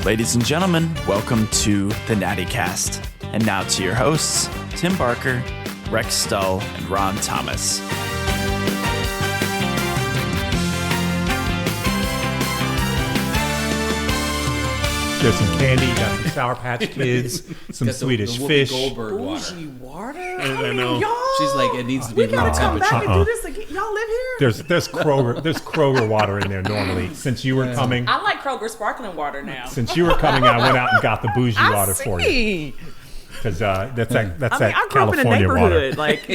Ladies and gentlemen, welcome to the Natty Cast. And now to your hosts, Tim Barker, Rex Stull, and Ron Thomas. There's some candy, you got some Sour Patch Kids, some Swedish fish. Goldberg water. Bougie water? I know. Y'all, she's like, it needs to be we gotta come back temperature. and do this again. Y'all live here? There's Kroger water in there normally. Since you were coming, I like Kroger sparkling water now. since you were coming, I went out and got the bougie water I for you. see. Because that's I grew up in a California water. neighborhood. Like,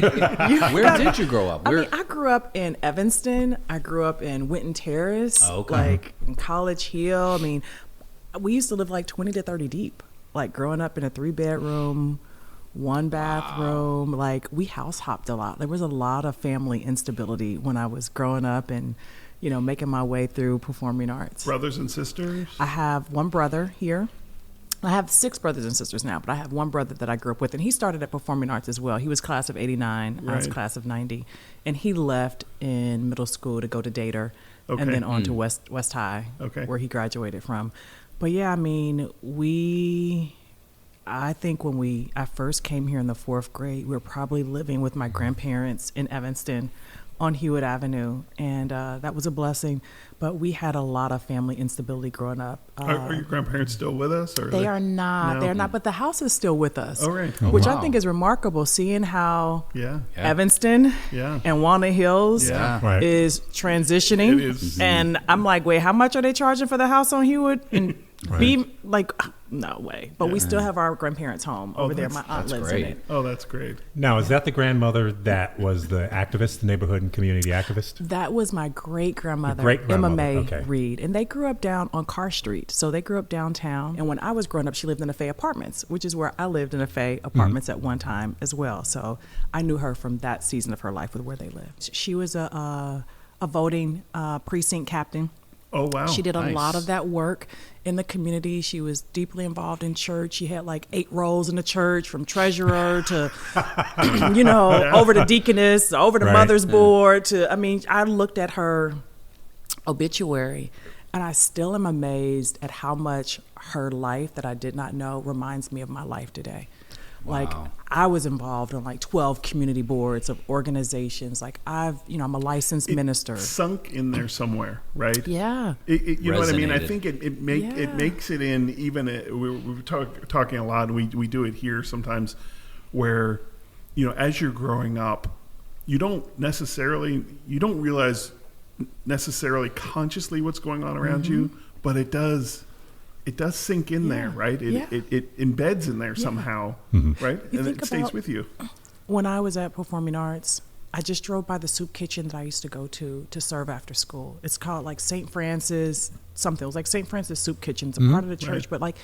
Where did you grow up? I grew up in Evanston. I grew up in Winton Terrace. Oh, okay. Like in College Hill. I mean, we used to live like 20 to 30 deep. Like growing up in a 3-bedroom, 1-bathroom. Like we house hopped a lot. There was a lot of family instability when I was growing up and, you know, making my way through performing arts. Brothers and sisters? I have one brother here. I have 6 brothers and sisters now, but I have one brother that I grew up with, and he started at performing arts as well. He was class of 89, I was Right. class of 90, and he left in middle school to go to Dater, Okay. and then on to West High, Okay. where he graduated from. But yeah, I mean, I think when I first came here in the 4th grade, we were probably living with my grandparents in Evanston on Hewitt Avenue, and that was a blessing. But we had a lot of family instability growing up. Are your grandparents still with us? Or They are not. No? They're not. But the house is still with us. Oh, right. Which wow. I think is remarkable, seeing how Yeah. Evanston Yeah. and Walnut Hills Yeah. Right. is transitioning. It is. And I'm like, wait, how much are they charging for the house on Hewitt? And Right. be like, no way. But we Yeah. still have our grandparents' home over there. My that's- aunt that's lives great. in it. Oh, that's great. Now, is that the grandmother that was the activist, the neighborhood and community activist? That was my great-grandmother, great-grandmother, Emma Mae okay. Reid. And they grew up down on Carr Street. So they grew up downtown. And when I was growing up, she lived in the Fay Apartments, which is where I lived in the Fay Apartments at one time as well. So I knew her from that season of her life with where they lived. She was a voting precinct captain. Oh, wow. She did a Nice. lot of that work in the community. She was deeply involved in church. She had like 8 roles in the church, from treasurer to, you know, over to deaconess, over to Right. mother's board to, I mean, I looked at her obituary and I still am amazed at how much her life that I did not know reminds me of my life today. Like Wow. I was involved in like 12 community boards of organizations. Like I'm a licensed minister. Sunk in there somewhere, right? Yeah. You know what I mean? I Resonated. think it Yeah. makes it in even we were talking a lot, and we do it here sometimes, where you know as you're growing up, you don't realize necessarily consciously what's going on around you, but it does sink in there, right? It embeds in there somehow, right? You And think it stays about- with you. When I was at Performing Arts, I just drove by the soup kitchen that I used to go to serve after school. It's called like St. Francis something. It was like St. Francis Soup Kitchen. It's a part of the church, Right. but like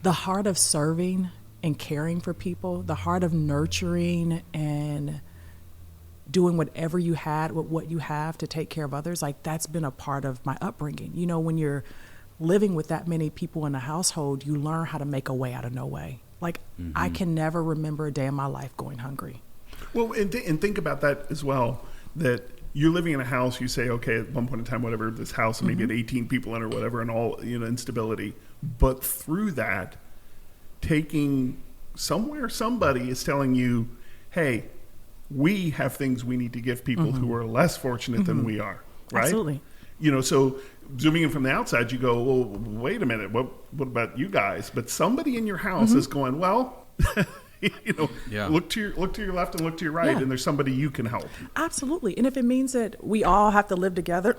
the heart of serving and caring for people, the heart of nurturing and doing whatever you had with what you have to take care of others, like that's been a part of my upbringing. You know, when you're living with that many people in a household, you learn how to make a way out of no way. Like I can never remember a day in my life going hungry. Well, and think about that as well, that you're living in a house, you say, okay, at one point in time, whatever, this house maybe had 18 people in or whatever, and all, you know, instability. But through that, taking somewhere, somebody is telling you, hey, we have things we need to give people who are less fortunate than we are, right? Absolutely. You know, so zooming in from the outside, you go, well, wait a minute, what about you guys? But somebody in your house is going, well, you know, Yeah. look to your left and look to your right, Yeah. and there's somebody you can help. Absolutely. And if it means that we all have to live together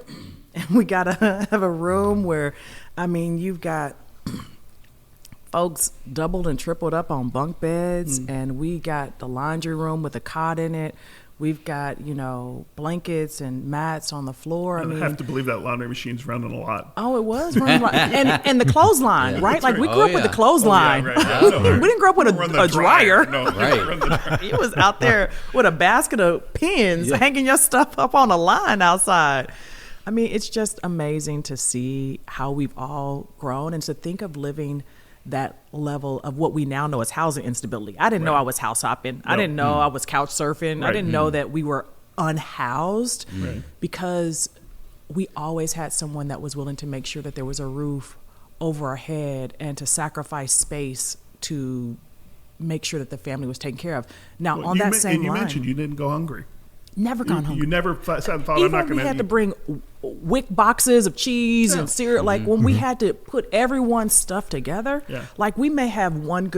and we got to have a room where, I mean, you've got folks doubled and tripled up on bunk beds, and we got the laundry room with a cot in it. We've got, you know, blankets and mats on the floor. I I mean, have to believe that laundry machine's running a lot. oh, it was running and the clothesline, Yeah. right? Like we right. grew Oh, up with the yeah. clothesline. Oh, yeah, right. Yeah. We didn't grow up with Run the a dryer. No, Right. run the dryer. He was out there with a basket of pins, hanging your stuff up on a line outside. I mean, it's just amazing to see how we've all grown and to think of living that level of what we now know as housing instability. I didn't know I was house hopping. I No. didn't know I was couch surfing. I Right. didn't know that we were unhoused Right. because we always had someone that was willing to make sure that there was a roof over our head and to sacrifice space to make sure that the family was taken care of. Now, Well, on that same you line, mentioned you didn't go hungry. never gone hungry. You never thought, I'm Even not when going we had to bring wick boxes of cheese and cereal, like when we had to put everyone's stuff together, Yeah. like we may have one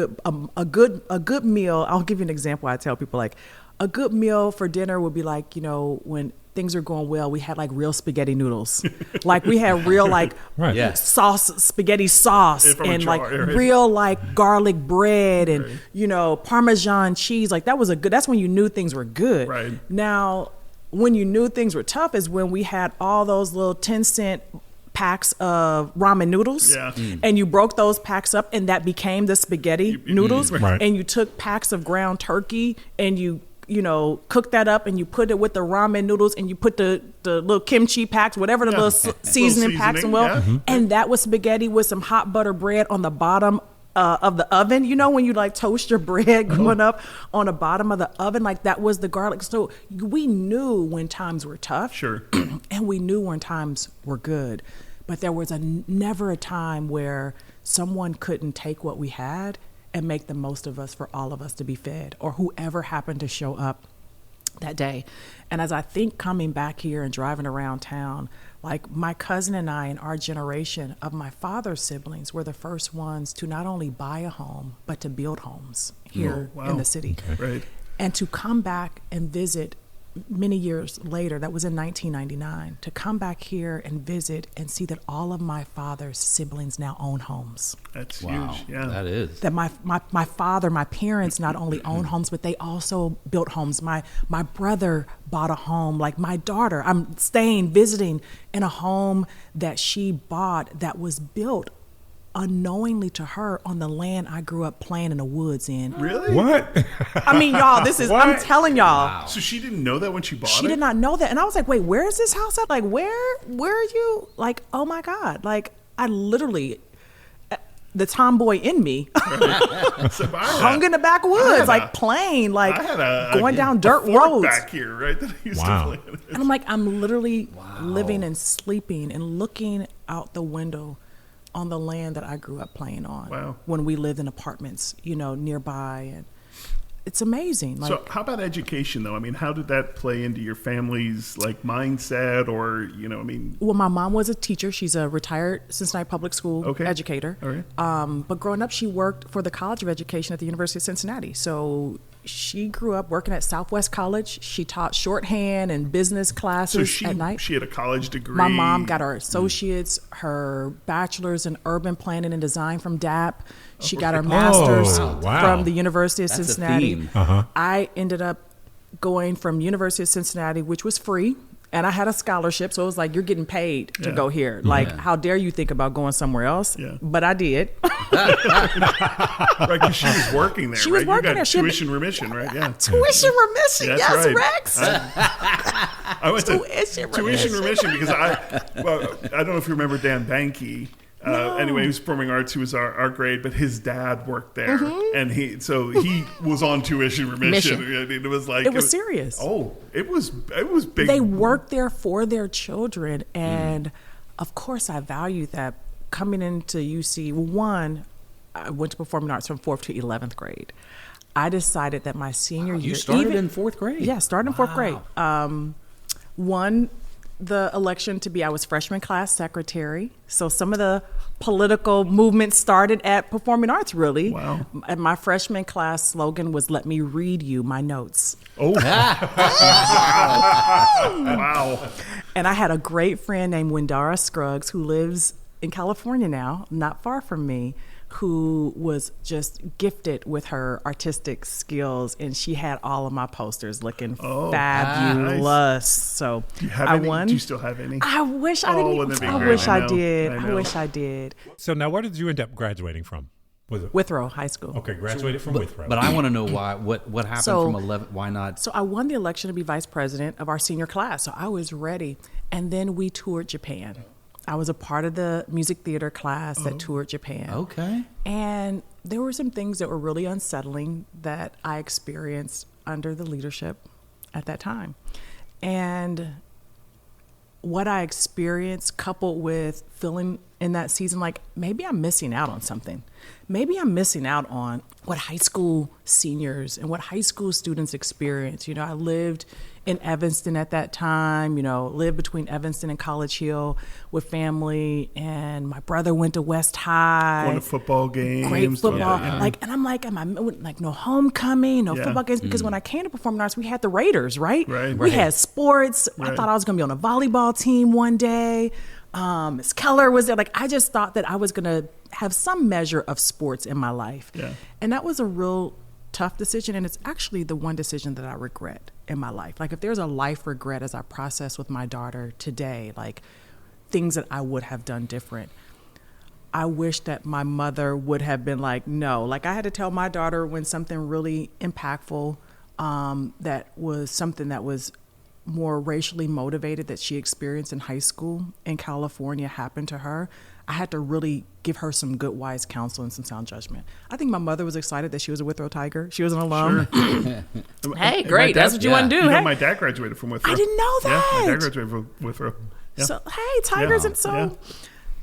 a good meal. I'll give you an example. I tell people, like, a good meal for dinner would be like, when things are going well, we had like real spaghetti noodles. Like we had real like Right. Yeah. spaghetti sauce Yeah, from a and jar, like right. real like garlic bread and, Right. Parmesan cheese. Like that's when you knew things were good. Right. Now, when you knew things were tough is when we had all those little 10-cent packs of ramen noodles. Yeah. And you broke those packs up and that became the spaghetti noodles. Right. And you took packs of ground turkey and you cook that up and you put it with the ramen noodles and you put the little kimchi packs, whatever the little seasoning packs, and and that was spaghetti with some hot butter bread on the bottom of the oven. When you like toast your bread going up on the bottom of the oven, like that was the garlic. So we knew when times were tough. Sure. And we knew when times were good. But there was never a time where someone couldn't take what we had and make the most of us for all of us to be fed, or whoever happened to show up that day. And as I think coming back here and driving around town, like my cousin and I, in our generation of my father's siblings, were the first ones to not only buy a home, but to build homes here wow. in the city. Right. And to come back and visit many years later, that was in 1999, to come back here and visit and see that all of my father's siblings now own homes. That's Wow. huge. Yeah. That is. That my father, my parents not only own homes, but they also built homes. My brother bought a home. Like my daughter, I'm visiting in a home that she bought that was built unknowingly to her on the land I grew up playing in the woods in. Really? What? I mean, y'all, this is, I'm telling y'all. So she didn't know that when she bought it? She did not know that. And I was like, wait, where is this house at? Like, where are you? Like, oh my God. Like, I literally, the tomboy in me hung in the backwoods, like playing, like I had going down dirt fort roads. back here, right? That I used Wow. to play in. And I'm like, I'm literally living and sleeping and looking out the window on the land that I grew up playing on. Wow. When we lived in apartments, nearby. And it's amazing. Like, So how about education, though? I mean, how did that play into your family's like mindset, or well, my mom was a teacher. She's a retired Cincinnati public school Okay. educator. All right. But growing up, she worked for the College of Education at the University of Cincinnati. So she grew up working at Southwest College. She taught shorthand and business So classes at night. she had a college degree. My mom got her associates, her bachelor's in urban planning and design from DAP. She got her master's wow. from the University of That's a Cincinnati. theme. I ended up going from University of Cincinnati, which was free, and I had a scholarship, so it was like, you're getting paid to Yeah. go here. Like, how dare you think about going somewhere else? Yeah. But I did. Right, because she was working there, She right? was working you got there. She had tuition remission, right? Yeah. Tuition remission, That's yes, right. Rex. I went to Tuition tuition remission because I don't know if you remember Dan Banky. Anyway, he was performing arts. He was our grade, but his dad worked there, and he was on tuition remission. It was like It was serious. Oh, it was big. They work there for their children, and of course I value that. Coming into UC, one, I went to performing arts from 4th to 11th grade. I decided that my senior year, You started in fourth grade? Yeah, started in fourth grade. Won the election to be, I was freshman class secretary. So some of the political movement started at performing arts, really. Wow. And my freshman class slogan was, "Let me read you my notes." Oh, wow. And I had a great friend named Wendara Scruggs who lives in California now, not far from me, who was just gifted with her artistic skills, and she had all of my posters looking fabulous. nice. So Do you have I any? won. Do you still have any? I wish I Oh, wouldn't it didn't. be I great? wish I I know. did. I I know. wish I did. So now, where did you end up graduating from? Was it Withrow High School. okay? Graduated from Withrow. But I want to know why. What happened So- from 11? Why not? So I won the election to be vice president of our senior class. So I was ready. And then we toured Japan. I was a part of the music theater class that toured Japan. Okay. And there were some things that were really unsettling that I experienced under the leadership at that time. And what I experienced, coupled with feeling in that season, like, maybe I'm missing out on something. Maybe I'm missing out on what high school seniors and what high school students experience. You know, I lived in Evanston at that time, you know, lived between Evanston and College Hill with family, and my brother went to West High. Going to football games. Great football. Yeah. Like, and I'm like, like no homecoming, no football games, because when I came to performing arts, we had the Raiders, right? We had sports. I thought I was going to be on a volleyball team one day. Miss Keller was there. Like, I just thought that I was going to have some measure of sports in my life. Yeah. And that was a real tough decision. And it's actually the one decision that I regret in my life. Like, if there's a life regret as I process with my daughter today, like things that I would have done different, I wish that my mother would have been like, no. Like, I had to tell my daughter when something really impactful, that was something that was more racially motivated that she experienced in high school in California happened to her. I had to really give her some good, wise counsel and some sound judgment. I think my mother was excited that she was a Withrow Tiger. She was an alum. Sure. Hey, great. That's what you want to do. You know, hey. my dad graduated from Withrow. I didn't know that. Yeah, my dad graduated from Withrow. Yeah. So, hey, Tigers. And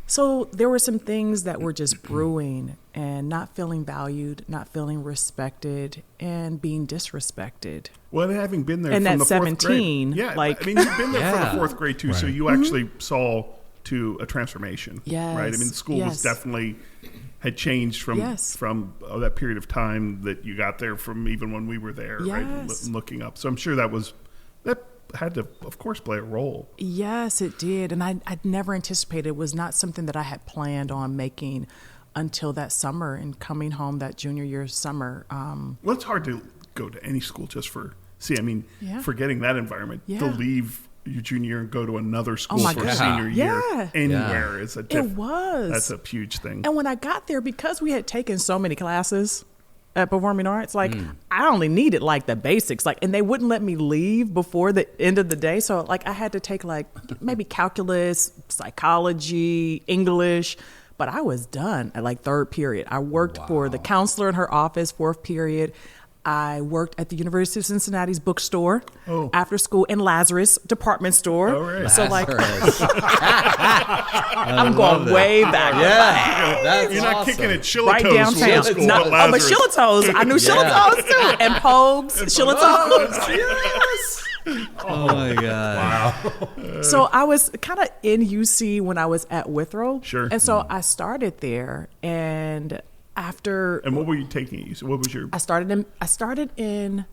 so there were some things that were just brewing and not feeling valued, not feeling respected, and being disrespected. Well, having been there and from at the 17, fourth grade. Yeah, like, I mean, you've been there for the fourth grade too, so you actually saw to a transformation. Yes. Right? I mean, the school was definitely had changed from that period of time that you got there from even when we were there, right? Looking up. So I'm sure that had to, of course, play a role. Yes, it did. And I'd never anticipated. It was not something that I had planned on making until that summer and coming home that junior year summer. Well, it's hard to go to any school just for, forgetting that environment, to leave your junior year and go to another school for senior year anywhere is that's a huge thing. And when I got there, because we had taken so many classes at performing arts, like I only needed like the basics, like, and they wouldn't let me leave before the end of the day. So like I had to take like maybe calculus, psychology, English, but I was done at like third period. I worked for the counselor in her office, fourth period. I worked at the University of Cincinnati's bookstore after school in Lazarus department store. Oh, right. So like, I'm going way back. Yeah, that's you're not kicking at Shillito's right downtown. School, but Shillito's. I knew Shillito's too, and Pogues, Shillito's. Yes. Oh my God! Wow. So I was kind of in UC when I was at Withrow. Sure. And so I started there, and after. And what were you taking at UC? What was your? I started in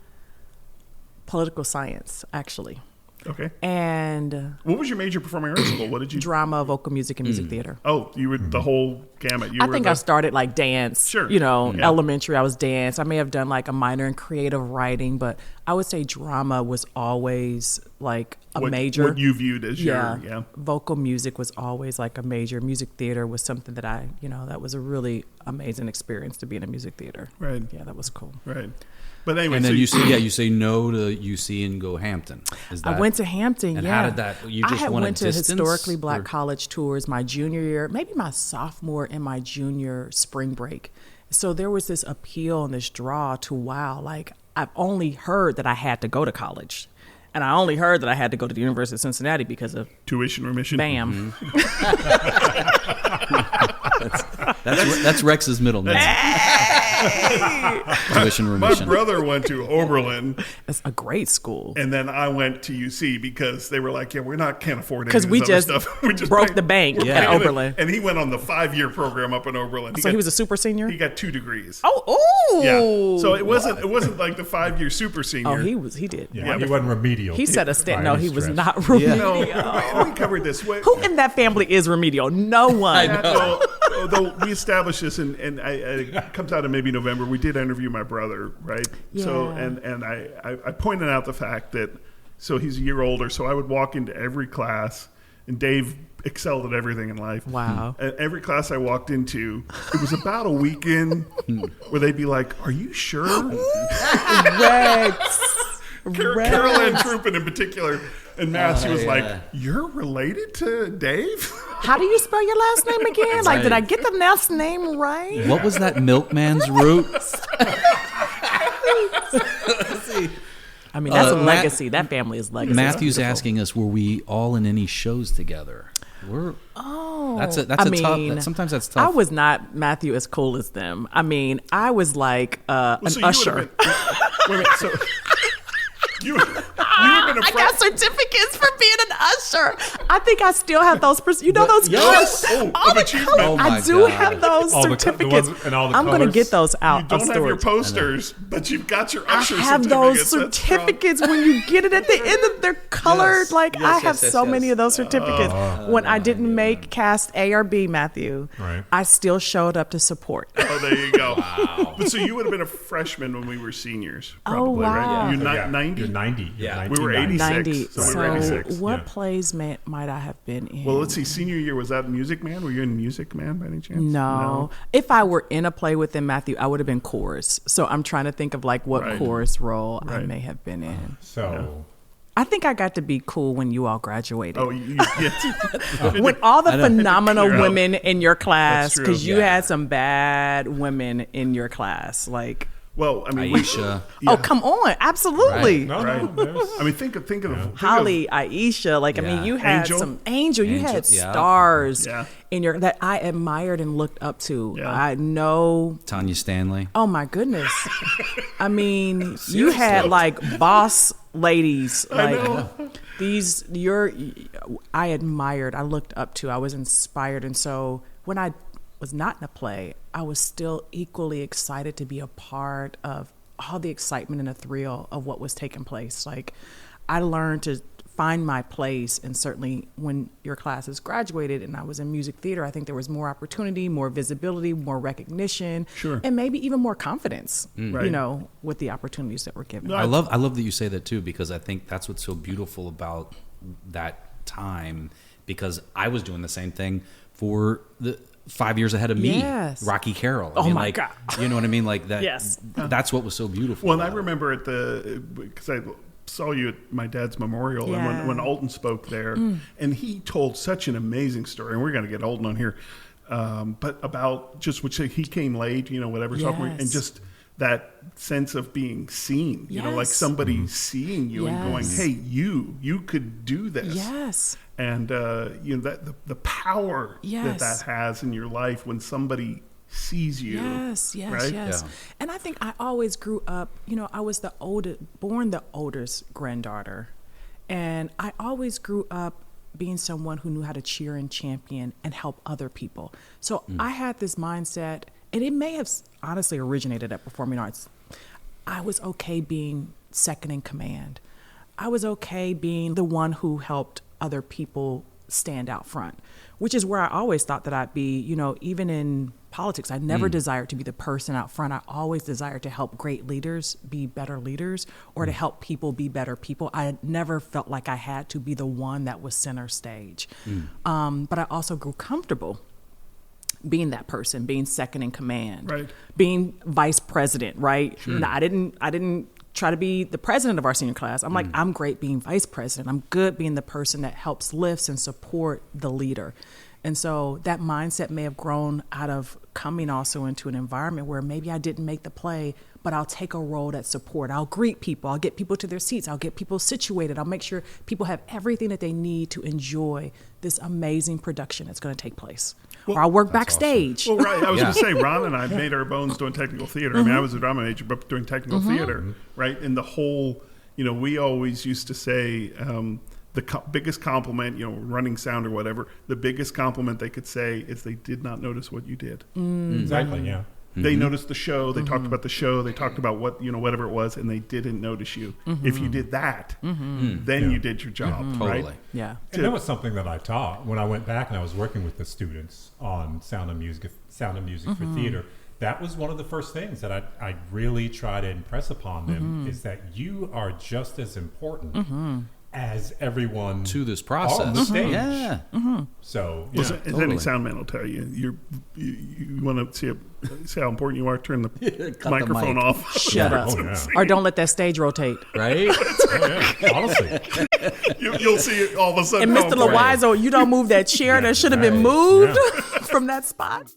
political science, actually. Okay. And what was your major performing arts school? What did you? Drama, vocal music, and music theater. Oh, you were the whole gamut. I think I started like dance. Sure. You know, elementary, I was dance. I may have done like a minor in creative writing, but I would say drama was always like a major. What you viewed as your, Vocal music was always like a major. Music theater was something that that was a really amazing experience to be in a music theater. Right. Yeah, that was cool. Right. But anyway, and then you say no to UC and go Hampton. I went to Hampton. And how did that? You just went to distance, historically black college tours my junior year, maybe my sophomore and my junior spring break. So there was this appeal and this draw to like I've only heard that I had to go to college. And I only heard that I had to go to the University of Cincinnati because of tuition remission. Bam. That's Rex's middle name. Tuition remission. My brother went to Oberlin. It's a great school. And then I went to UC because they were like, can't afford it. Because we just broke the bank at Oberlin. And he went on the 5-year program up in Oberlin. He was a super senior? He got 2 degrees. Oh. Yeah. So it wasn't like the 5-year super senior. Oh, he did. Yeah, he wasn't remedial. He said a stand. No, he was not remedial. No, we covered this. Who in that family is remedial? No one. I know. Though we established this, and it comes out in maybe November. We did interview my brother, right? Yeah. So and I pointed out the fact that he's a year older. So I would walk into every class, and Dave excelled at everything in life. Wow. And every class I walked into, it was about a weekend where they'd be like, "Are you sure?" Rex. Caroline Troopin in particular, and Matthew was like, "You're related to Dave?" How do you spell your last name again? Like, did I get the last name right? What was that milkman's root? I mean, that's a legacy. That family is legacy. Matthew's asking us, were we all in any shows together? That's I a mean, tough. Sometimes that's I tough. was not, Matthew, as cool as them. I mean, I was like an So you usher. would've been- wait a minute, so you would have been a I got certificates for being an usher. I think I still have those. You know those Yes. colors? Oh, All of the achievement. colors. Oh my I do God. have those All the certificates. ones and all the I'm going to colors. get those out. You don't of have your storage. posters, but you've got your I usher have those certificates. That's strong. certificates when you get it at the end of they're colored. Yes. Like I Yes, have yes, so yes. many of those certificates. When I didn't make cast A or B, Matthew, Right. I still showed up to support. Oh, there you go. But so you would have been a freshman when we were seniors, probably, wow. right? You're Yeah. not 90? You're 90. Yeah. We were 1990. 86. 90. So we were 86. what yeah. plays might I have been in? Well, let's see. Senior year, was that Music Man? Were you in Music Man by any chance? No. If I were in a play with them, Matthew, I would have been chorus. So I'm trying to think of like what Right. chorus role I Right. may have been in. So I think I got to be cool when you all graduated. Oh, yes. When all the phenomenal Clear out. women in your class, That's true. because you Yeah. had some bad women in your class. Like, Well, I mean, Aisha. oh, come on. Absolutely. no, Right. there's- I mean, think of think Holly, Aisha, like I mean, Yeah. you had Angel? some Angel, you had Angel, yeah. stars Yeah. in your that I admired and looked up to. Yeah. I know. Tanya Stanley. Oh my goodness! I mean, you had like boss ladies, like these. I admired, I looked up to, I was inspired, and so when I was not in a play, I was still equally excited to be a part of all the excitement and the thrill of what was taking place. Like, I learned to find my place, and certainly when your classes graduated and I was in music theater, I think there was more opportunity, more visibility, more recognition, Sure. and maybe even more confidence, Right. you know, with the opportunities that were given. No, I love that you say that too, because I think that's what's so beautiful about that time, because I was doing the same thing for the 5 years ahead of me. Yes. Rocky Carroll. Oh my like, God. You know what I mean? Like that. Yes. That's what was so beautiful. Well, and I about it. remember because I saw you at my dad's memorial, Yeah. and when Alton spoke there, and he told such an amazing story, and we're going to get Alton on here, but about just which he came late, you know, whatever, sophomore, and Yes. just that sense of being seen, you know, like Yes. somebody seeing you and going, Yes. "Hey, you could do this." Yes. And you know that the power Yes. that has in your life when somebody sees you. Yes, yes, right? yes. Yeah. And I think I always grew up, you know, I was born the oldest granddaughter. And I always grew up being someone who knew how to cheer and champion and help other people. So I had this mindset, and it may have honestly originated at Performing Arts. I was okay being second in command. I was okay being the one who helped other people stand out front, which is where I always thought that I'd be, you know, even in politics. I never desired to be the person out front. I always desired to help great leaders be better leaders, or to help people be better people. I never felt like I had to be the one that was center stage. But I also grew comfortable being that person, being second in command, Right. being vice president, right? Now, I didn't try to be the president of our senior class. I'm like, I'm great being vice president. I'm good being the person that helps lifts and support the leader. And so that mindset may have grown out of coming also into an environment where maybe I didn't make the play, but I'll take a role that support. I'll greet people. I'll get people to their seats. I'll get people situated. I'll make sure people have everything that they need to enjoy this amazing production that's going to take place. Or I'll work backstage. Well, right. I was Yeah. going to say, Ron and I made our bones doing technical theater. I mean, I was a drama major, but doing technical theater, right? And the whole, you know, we always used to say the biggest compliment, you know, running sound or whatever, the biggest compliment they could say is they did not notice what you did. Exactly, yeah. They noticed the show. They talked about the show. They talked about what, you know, whatever it was, and they didn't notice you. If you did that, then you did your job, right? Totally. Yeah. And that was something that I taught when I went back and I was working with the students on Sound of Music for theater. That was one of the first things that I really try to impress upon them is that you are just as important as everyone To this process. on the stage. Yeah. So, Well, yeah. as totally. any sound man will tell you, you want to see how important you are. Turn the the microphone mic. off. Shut up. Oh, yeah. Or don't let that stage rotate. Right? Oh, yeah. Honestly. You'll see it all of a sudden. And how Mr. important- Loizo, you don't move that chair that should have been right. moved Yeah. from that spot.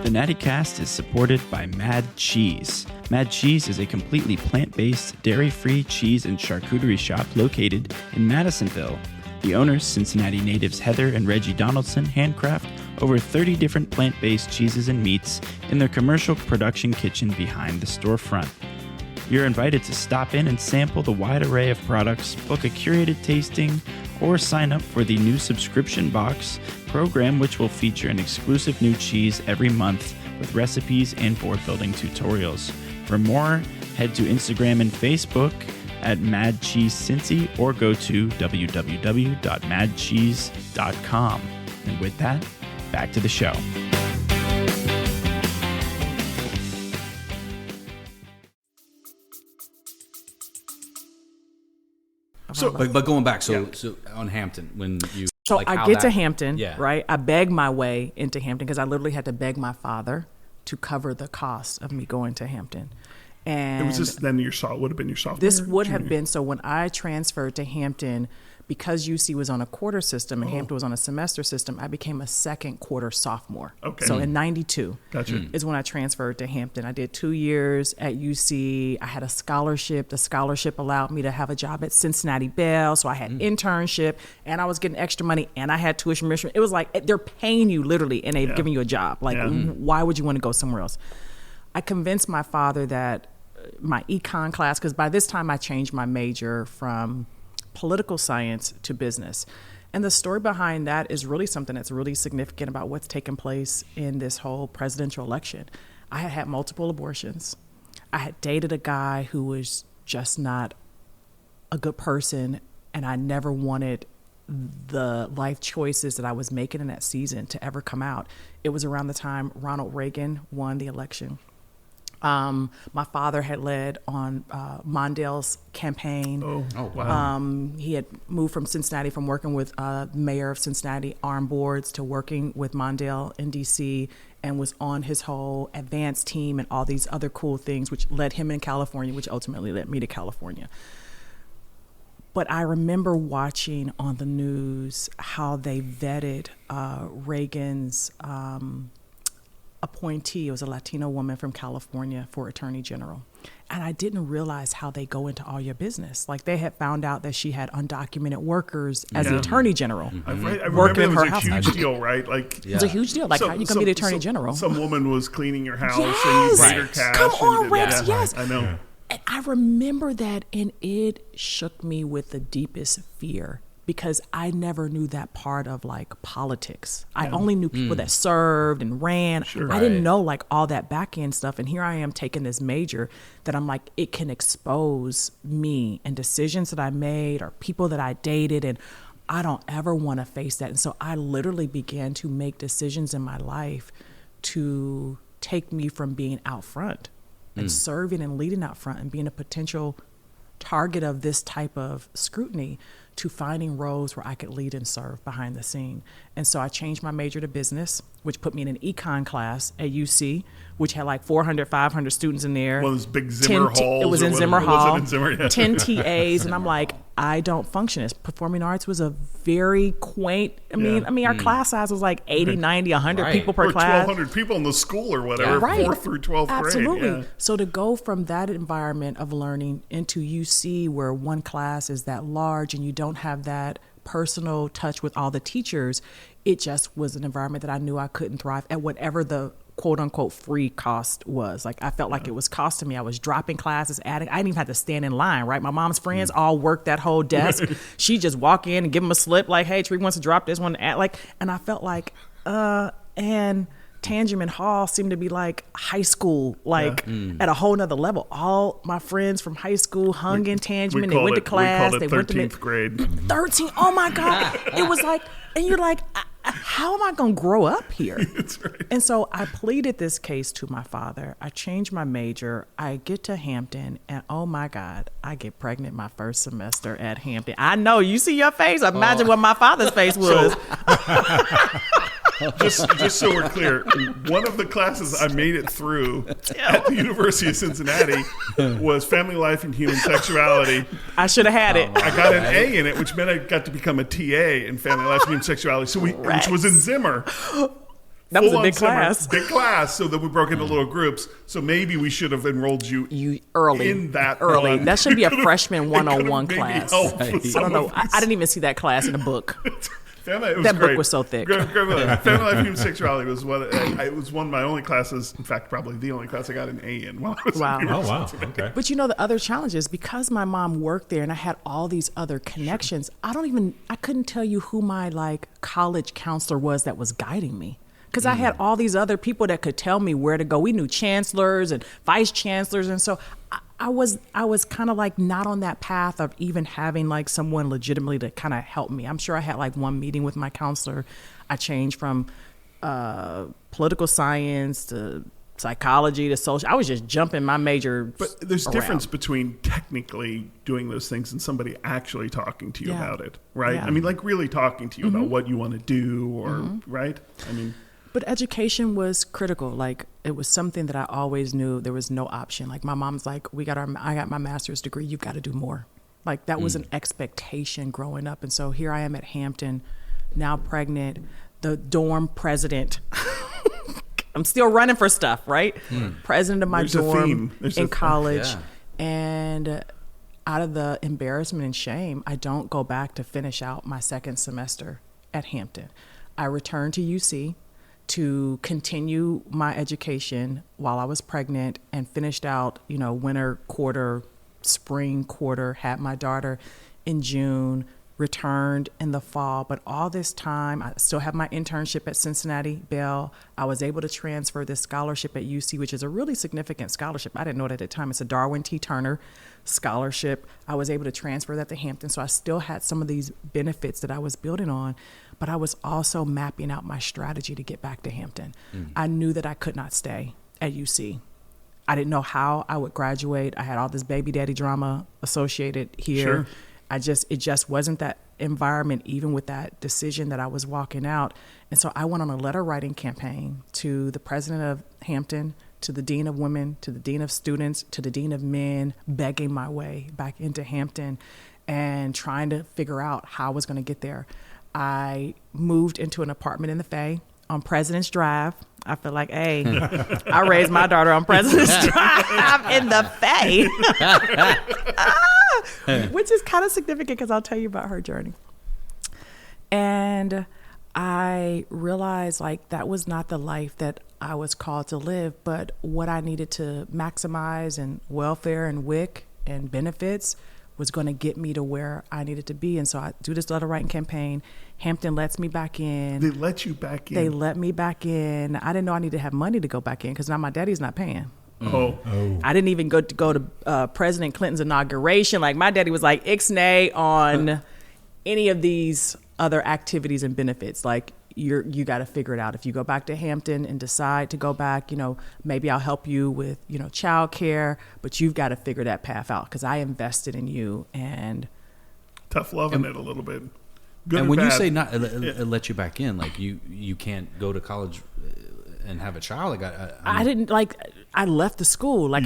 The Natty Cast is supported by Mad Cheese. Mad Cheese is a completely plant-based, dairy-free cheese and charcuterie shop located in Madisonville. The owners, Cincinnati natives Heather and Reggie Donaldson, handcraft over 30 different plant-based cheeses and meats in their commercial production kitchen behind the storefront. You're invited to stop in and sample the wide array of products, book a curated tasting, or sign up for the new subscription box program, which will feature an exclusive new cheese every month with recipes and board building tutorials. For more, head to Instagram and Facebook at Mad Cheese Cincy or go to www.madcheese.com. And with that, back to the show. But going back, so on Hampton, when you So like I how get to that- Hampton, yeah. right? I beg my way into Hampton because I literally had to beg my father to cover the cost of me going to Hampton. And It was just then would have been your sophomore. this would have junior? been, so when I transferred to Hampton, because UC was on a quarter system and Hampton was on a semester system, I became a second quarter sophomore. Okay. So in 92 Gotcha. is when I transferred to Hampton. I did 2 years at UC. I had a scholarship. The scholarship allowed me to have a job at Cincinnati Bell. So I had internship and I was getting extra money and I had tuition reimbursement. It was like they're paying you literally and they've given you a job. Like, why would you want to go somewhere else? I convinced my father that my econ class, because by this time I changed my major from political science to business. And the story behind that is really something that's really significant about what's taken place in this whole presidential election. I had had multiple abortions. I had dated a guy who was just not a good person, and I never wanted the life choices that I was making in that season to ever come out. It was around the time Ronald Reagan won the election. My father had led on Mondale's campaign. Oh, wow. He had moved from Cincinnati, from working with mayor of Cincinnati armed boards to working with Mondale in D.C. and was on his whole advance team and all these other cool things, which led him in California, which ultimately led me to California. But I remember watching on the news how they vetted Reagan's appointee. It was a Latino woman from California for Attorney General. And I didn't realize how they go into all your business. Like, they had found out that she had undocumented workers as the Attorney General. I remember working it in was her a house. huge deal, right? Like, It was a huge deal. Like, how you gonna be the Attorney General? Some woman was cleaning your house Yes! and you paid her cash. Come and you on, did Rex, that. yes. I know. Yeah. And I remember that, and it shook me with the deepest fear because I never knew that part of like politics. I only knew people that served and ran. I didn't know like all that back end stuff. And here I am taking this major that I'm like, it can expose me and decisions that I made or people that I dated. And I don't ever want to face that. And so I literally began to make decisions in my life to take me from being out front and serving and leading out front and being a potential target of this type of scrutiny to finding roles where I could lead and serve behind the scene. And so I changed my major to business, which put me in an econ class at UC, which had like 400, 500 students in there. One of those big Zimmer halls. It was in or Zimmer whatever. Hall. Was it in Zimmer? Yeah. 10 TAs. And I'm like, I don't function as performing arts was a very quaint. I mean, our class size was like 80, 90, 100 Right. people per Or class. 1,200 people in the school or whatever, Right. 4th through 12th Absolutely. grade. Yeah. So to go from that environment of learning into UC, where one class is that large and you don't have that personal touch with all the teachers, it just was an environment that I knew I couldn't thrive at whatever the quote unquote free cost was. Like, I felt like it was costing me. I was dropping classes, adding. I didn't even have to stand in line, right? My mom's friends all worked that whole desk. She just walk in and give them a slip like, hey, Treva wants to drop this one. Like, and I felt like, and Tangerman Hall seemed to be like high school, like at a whole nother level. All my friends from high school hung in Tangerman. They went to class. We They called it went 13th to grade. 13. Oh my God. It was like, and you're like, how am I going to grow up here? That's right. And so I pleaded this case to my father. I changed my major. I get to Hampton, and oh my God, I get pregnant my first semester at Hampton. I know, you see your face. Imagine what my father's face was. Just so we're clear, one of the classes I made it through at the University of Cincinnati was Family Life and Human Sexuality. I should have had it. I got an A in it, which meant I got to become a TA in Family Life and Human Sexuality, which was in Zimmer. That was a full-on big summer, class. big class. So that we broke into little groups. So maybe we should have enrolled you early. in that early. one. That should be a It could've- freshman it 101 could've maybe class. helped with Right. I some don't know. of I didn't even see that class in a book. Family, it was That book great. was so thick. Family Life, Human Sexuality was it was one of my only classes. In fact, probably the only class I got an A in while I was Wow. in Oh, university. wow. Okay. But the other challenge is because my mom worked there and I had all these other connections, I couldn't tell you who my college counselor was that was guiding me. Because I had all these other people that could tell me where to go. We knew chancellors and vice chancellors. And so I was kind of not on that path of even having someone legitimately to kind of help me. I'm sure I had one meeting with my counselor. I changed from political science to psychology to social. I was just jumping my major. But there's around. difference between technically doing those things and somebody actually talking to you Yeah. about it, right? Yeah. I mean, really talking to you about what you want to do, or right? I mean, But education was critical. It was something that I always knew there was no option. My mom's I got my master's degree. You've got to do more. That was an expectation growing up. And so here I am at Hampton, now pregnant, the dorm president. I'm still running for stuff, right? President of my There's a dorm theme. There's in a- college. Yeah. And out of the embarrassment and shame, I don't go back to finish out my second semester at Hampton. I returned to UC to continue my education while I was pregnant and finished out, winter quarter, spring quarter, had my daughter in June, returned in the fall. But all this time, I still have my internship at Cincinnati Bell. I was able to transfer this scholarship at UC, which is a really significant scholarship. I didn't know it at the time. It's a Darwin T. Turner scholarship. I was able to transfer that to Hampton. So I still had some of these benefits that I was building on, but I was also mapping out my strategy to get back to Hampton. I knew that I could not stay at UC. I didn't know how I would graduate. I had all this baby daddy drama associated here. Sure. It just wasn't that environment, even with that decision that I was walking out. And so I went on a letter writing campaign to the president of Hampton, to the dean of women, to the dean of students, to the dean of men, begging my way back into Hampton and trying to figure out how I was going to get there. I moved into an apartment in the Faye on President's Drive. I feel like, hey, I raised my daughter on President's Drive in the Faye. Which is kind of significant because I'll tell you about her journey. And I realized that was not the life that I was called to live, but what I needed to maximize in welfare and WIC and benefits was going to get me to where I needed to be. And so I do this letter writing campaign. Hampton lets me back in. they let you back in. They let me back in. I didn't know I needed to have money to go back in because now my daddy's not paying. Oh, I didn't even go to President Clinton's inauguration. My daddy was like, ixnay on any of these other activities and benefits. You got to figure it out. If you go back to Hampton and decide to go back, maybe I'll help you with, child care, but you've got to figure that path out because I invested in you. And tough loving it a little bit. Good And when you bad. say not let you back in, you can't go to college and have a child. I didn't I left the school. I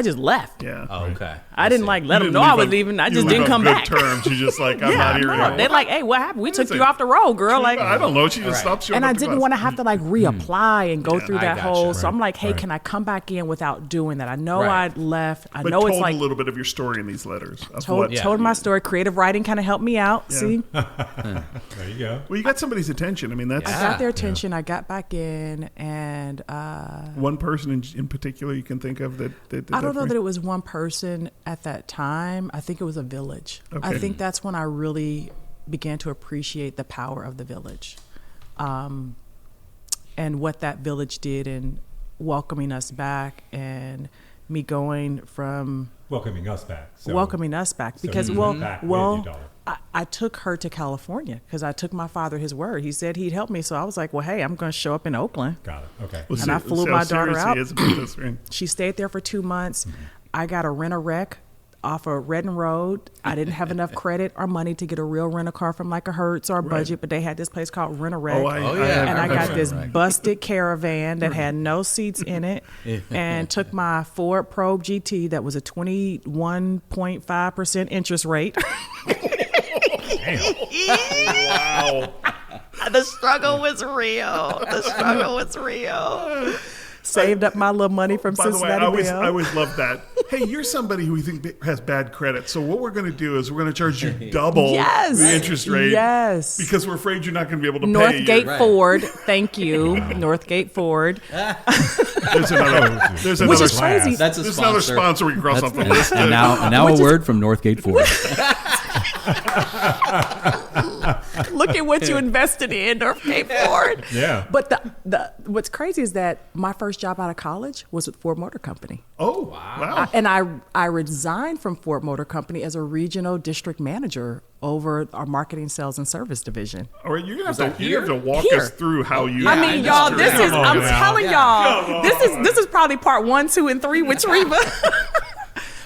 just left. Yeah. Oh, okay. I didn't let You them didn't know I leave was on- leaving. I you just leave didn't on come good back. terms. You're just like, I'm Yeah, not here no. anymore. They're like, hey, what happened? We took Listen, you off the road, girl. I don't know. She just stopped showing And up I to didn't class. want to have to reapply and go through I that gotcha. whole. So I'm Right, like, hey, right. can I come back in without doing that? I know Right. I left. I But know told it's a little bit of your story in these letters. Of told what, my story. Creative writing kind of helped me out. Yeah. See, There you go. Well, you got somebody's attention. I mean, that's I got their attention. I got back in, and one person in particular you can think of that did I don't know for that you? it was one person at that time. I think it was a village. I Okay. think that's when I really began to appreciate the power of the village, and what that village did in welcoming us back, and me going from Welcoming us back. So, welcoming us back so because you went back with your daughter. I took her to California because I took my father his word. He said he'd help me, so I was like, well, hey, I'm going to show up in Oakland. Got it. Okay. Well, And I flew my daughter serious he out. is about this, right? She stayed there for 2 months. I got a rent-a-wreck off of Redden Road. I didn't have enough credit or money to get a real rent-a-car from a Hertz or a budget, but they had this place called Rent-a-wreck. Oh, Oh, yeah. And I got remember this that. busted Caravan that had no seats in it, and took my Ford Probe GT that was a 21.5% interest rate. Damn. Wow. The struggle was real. The struggle was real. Saved up my little money from Cincinnati. By the way, I always love that. Hey, you're somebody who we think has bad credit. So what we're going to do is we're going to charge you double the interest rate. Yes. Because we're afraid you're not going to be able to pay. Northgate Ford. Thank you. Northgate Ford. There's another Which is crazy. That's a There's sponsor. another sponsor we can cross off the list. And now a word from Northgate Ford. Look at what you invested in, Northgate Ford. Yeah. But the what's crazy is that my first job out of college was with Ford Motor Company. Oh, wow. And I resigned from Ford Motor Company as a regional district manager over our marketing, sales, and service division. All right, you're going to have to walk Here. us through how you... I mean, y'all, this is, I'm telling y'all, this is probably part 1, 2, and 3 with Treva.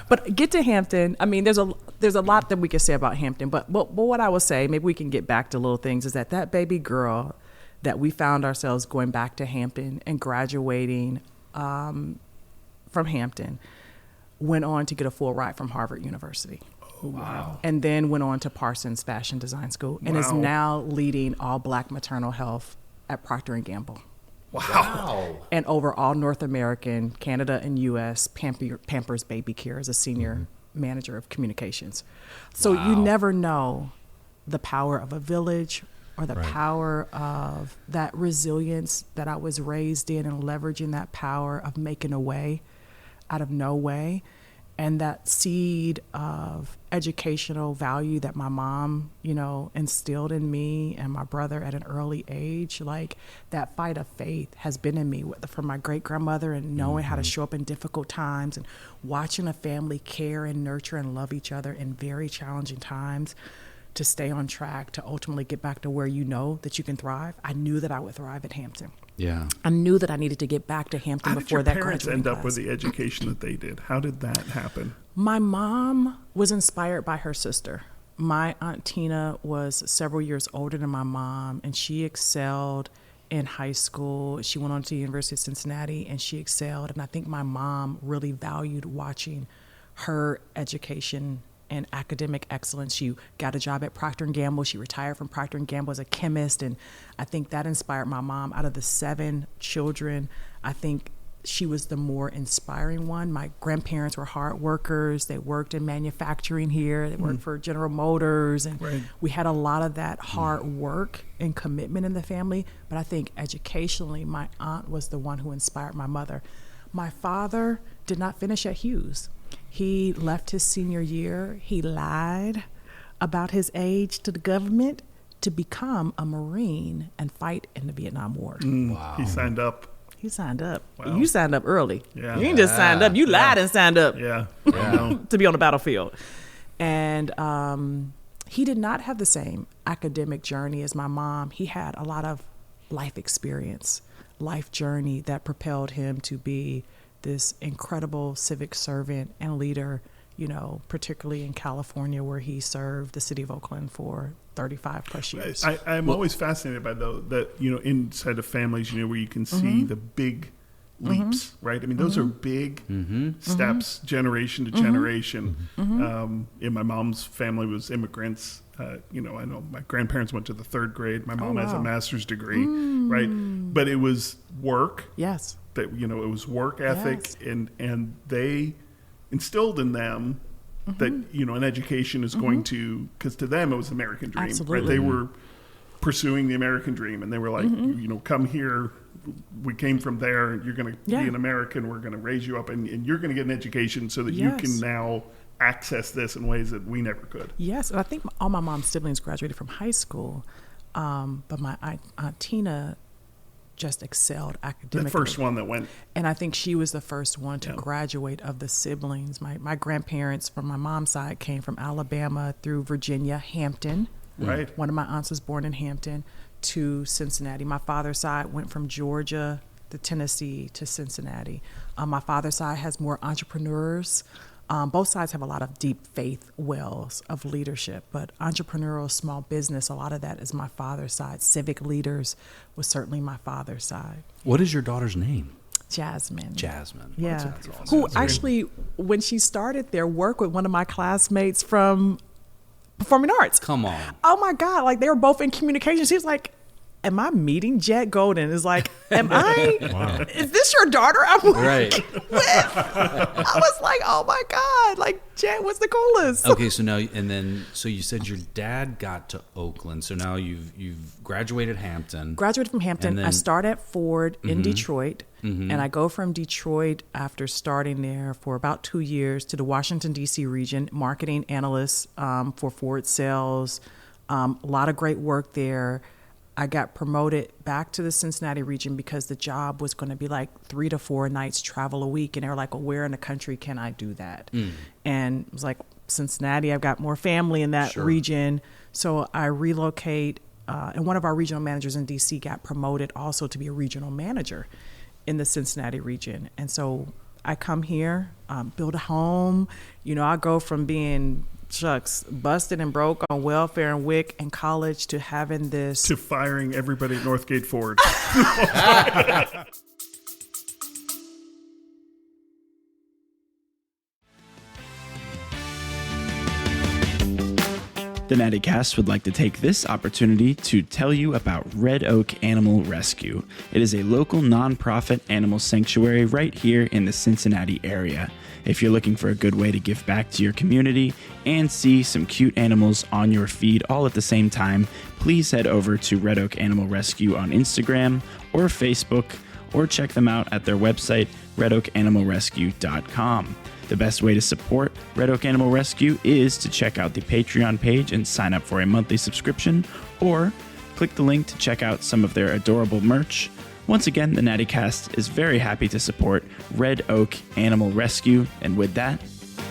But get to Hampton. I mean, there's a lot that we can say about Hampton. But what I will say, maybe we can get back to little things, is that baby girl that we found ourselves going back to Hampton and graduating from Hampton went on to get a full ride from Harvard University. Oh, wow. And then went on to Parsons Fashion Design School and is now leading all Black maternal health at Procter & Gamble. Wow. And over all North American, Canada, and U.S., Pampers Baby Care as a senior manager of communications. So you never know the power of a village or the power of that resilience that I was raised in, and leveraging that power of making a way out of no way. And that seed of educational value that my mom, instilled in me and my brother at an early age, like that fight of faith has been in me from my great grandmother, and knowing how to show up in difficult times and watching a family care and nurture and love each other in very challenging times to stay on track to ultimately get back to where that you can thrive. I knew that I would thrive at Hampton. Yeah. I knew that I needed to get back to Hampton before that graduating class. How did your parents end up with the education that they did? How did that happen? My mom was inspired by her sister. My Aunt Tina was several years older than my mom, and she excelled in high school. She went on to the University of Cincinnati, and she excelled. And I think my mom really valued watching her education and academic excellence. She got a job at Procter & Gamble. She retired from Procter & Gamble as a chemist, and I think that inspired my mom. Out of the 7 children, I think she was the more inspiring one. My grandparents were hard workers. They worked in manufacturing here. They worked for General Motors, and we had a lot of that hard work and commitment in the family. But I think educationally, my aunt was the one who inspired my mother. My father did not finish at Hughes. He left his senior year. He lied about his age to the government to become a Marine and fight in the Vietnam War. Wow. He signed up. He signed up. Wow. You signed up early. Yeah. You ain't just signed up. You lied and signed up to be on the battlefield. And he did not have the same academic journey as my mom. He had a lot of life experience, life journey that propelled him to be this incredible civic servant and leader, particularly in California, where he served the city of Oakland for 35 plus years. I'm always fascinated by that, inside of families, where you can see the big leaps, right? I mean, those are big steps, generation to generation. My mom's family was immigrants. I know my grandparents went to the 3rd grade. My mom has a master's degree, right? But it was work. Yes. That it was work ethic, and they instilled in them that an education is going to, because to them it was the American dream. Absolutely. Right? They were pursuing the American dream, and they were like, come here. We came from there. You're going to be an American. We're going to raise you up, and you're going to get an education so that you can now access this in ways that we never could. Yes, and I think all my mom's siblings graduated from high school, but my Aunt Tina just excelled academically. The first one that went. And I think she was the first one to graduate of the siblings. My grandparents from my mom's side came from Alabama through Virginia, Hampton. Right. One of my aunts was born in Hampton, to Cincinnati. My father's side went from Georgia to Tennessee to Cincinnati. My father's side has more entrepreneurs. Both sides have a lot of deep faith wells of leadership, but entrepreneurial, small business, a lot of that is my father's side. Civic leaders was certainly my father's side. What is your daughter's name? Jasmine. Yeah. That's awesome. Who actually, when she started there, worked with one of my classmates from Performing Arts. Come on. Oh my God. Like, they were both in communication. She was like, am I meeting Jet Golden? Is like, Wow. is this your daughter I'm working Right. with? I was like, oh my God, like Jet was the coolest. Okay, so now so you said your dad got to Oakland. So now you've graduated Hampton. Graduated from Hampton. And then- I start at Ford in Detroit, and I go from Detroit after starting there for about 2 years to the Washington, D.C. region, marketing analyst for Ford sales. A lot of great work there. I got promoted back to the Cincinnati region because the job was going to be like 3 to 4 nights travel a week. And they were like, well, where in the country can I do that? And it was like, Cincinnati, I've got more family in that region. So I relocate. And one of our regional managers in D.C. got promoted also to be a regional manager in the Cincinnati region. And so I come here, build a home. You know, I go from being busted and broke on welfare and WIC in college to having this. To firing everybody at Northgate Ford. The Natty Cast would like to take this opportunity to tell you about Red Oak Animal Rescue. It is a local nonprofit animal sanctuary right here in the Cincinnati area. If you're looking for a good way to give back to your community and see some cute animals on your feed all at the same time, please head over to Red Oak Animal Rescue on Instagram or Facebook, or check them out at their website, redoakanimalrescue.com. The best way to support Red Oak Animal Rescue is to check out the Patreon page and sign up for a monthly subscription, or click the link to check out some of their adorable merch. Once again, the Natty Cast is very happy to support Red Oak Animal Rescue, and with that,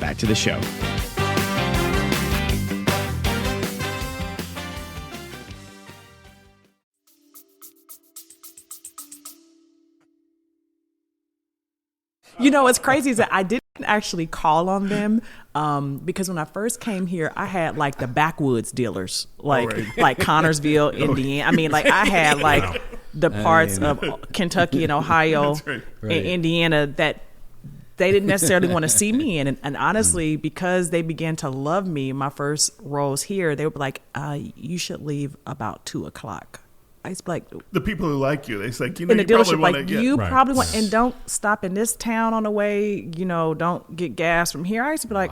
back to the show. You know, what's crazy is that I didn't actually call on them because when I first came here, I had like the backwoods dealers, like Connorsville, Indiana. I mean, like I had like the parts of Kentucky and Ohio and Indiana that they didn't necessarily want to see me in. And honestly, because they began to love me, my first roles here, they were like, you should leave about 2:00. I was like, The people who like you, it's like, you know, in the you probably dealership, want like to you probably want, and don't stop in this town on the way. You know, don't get gas from here. I used to be like,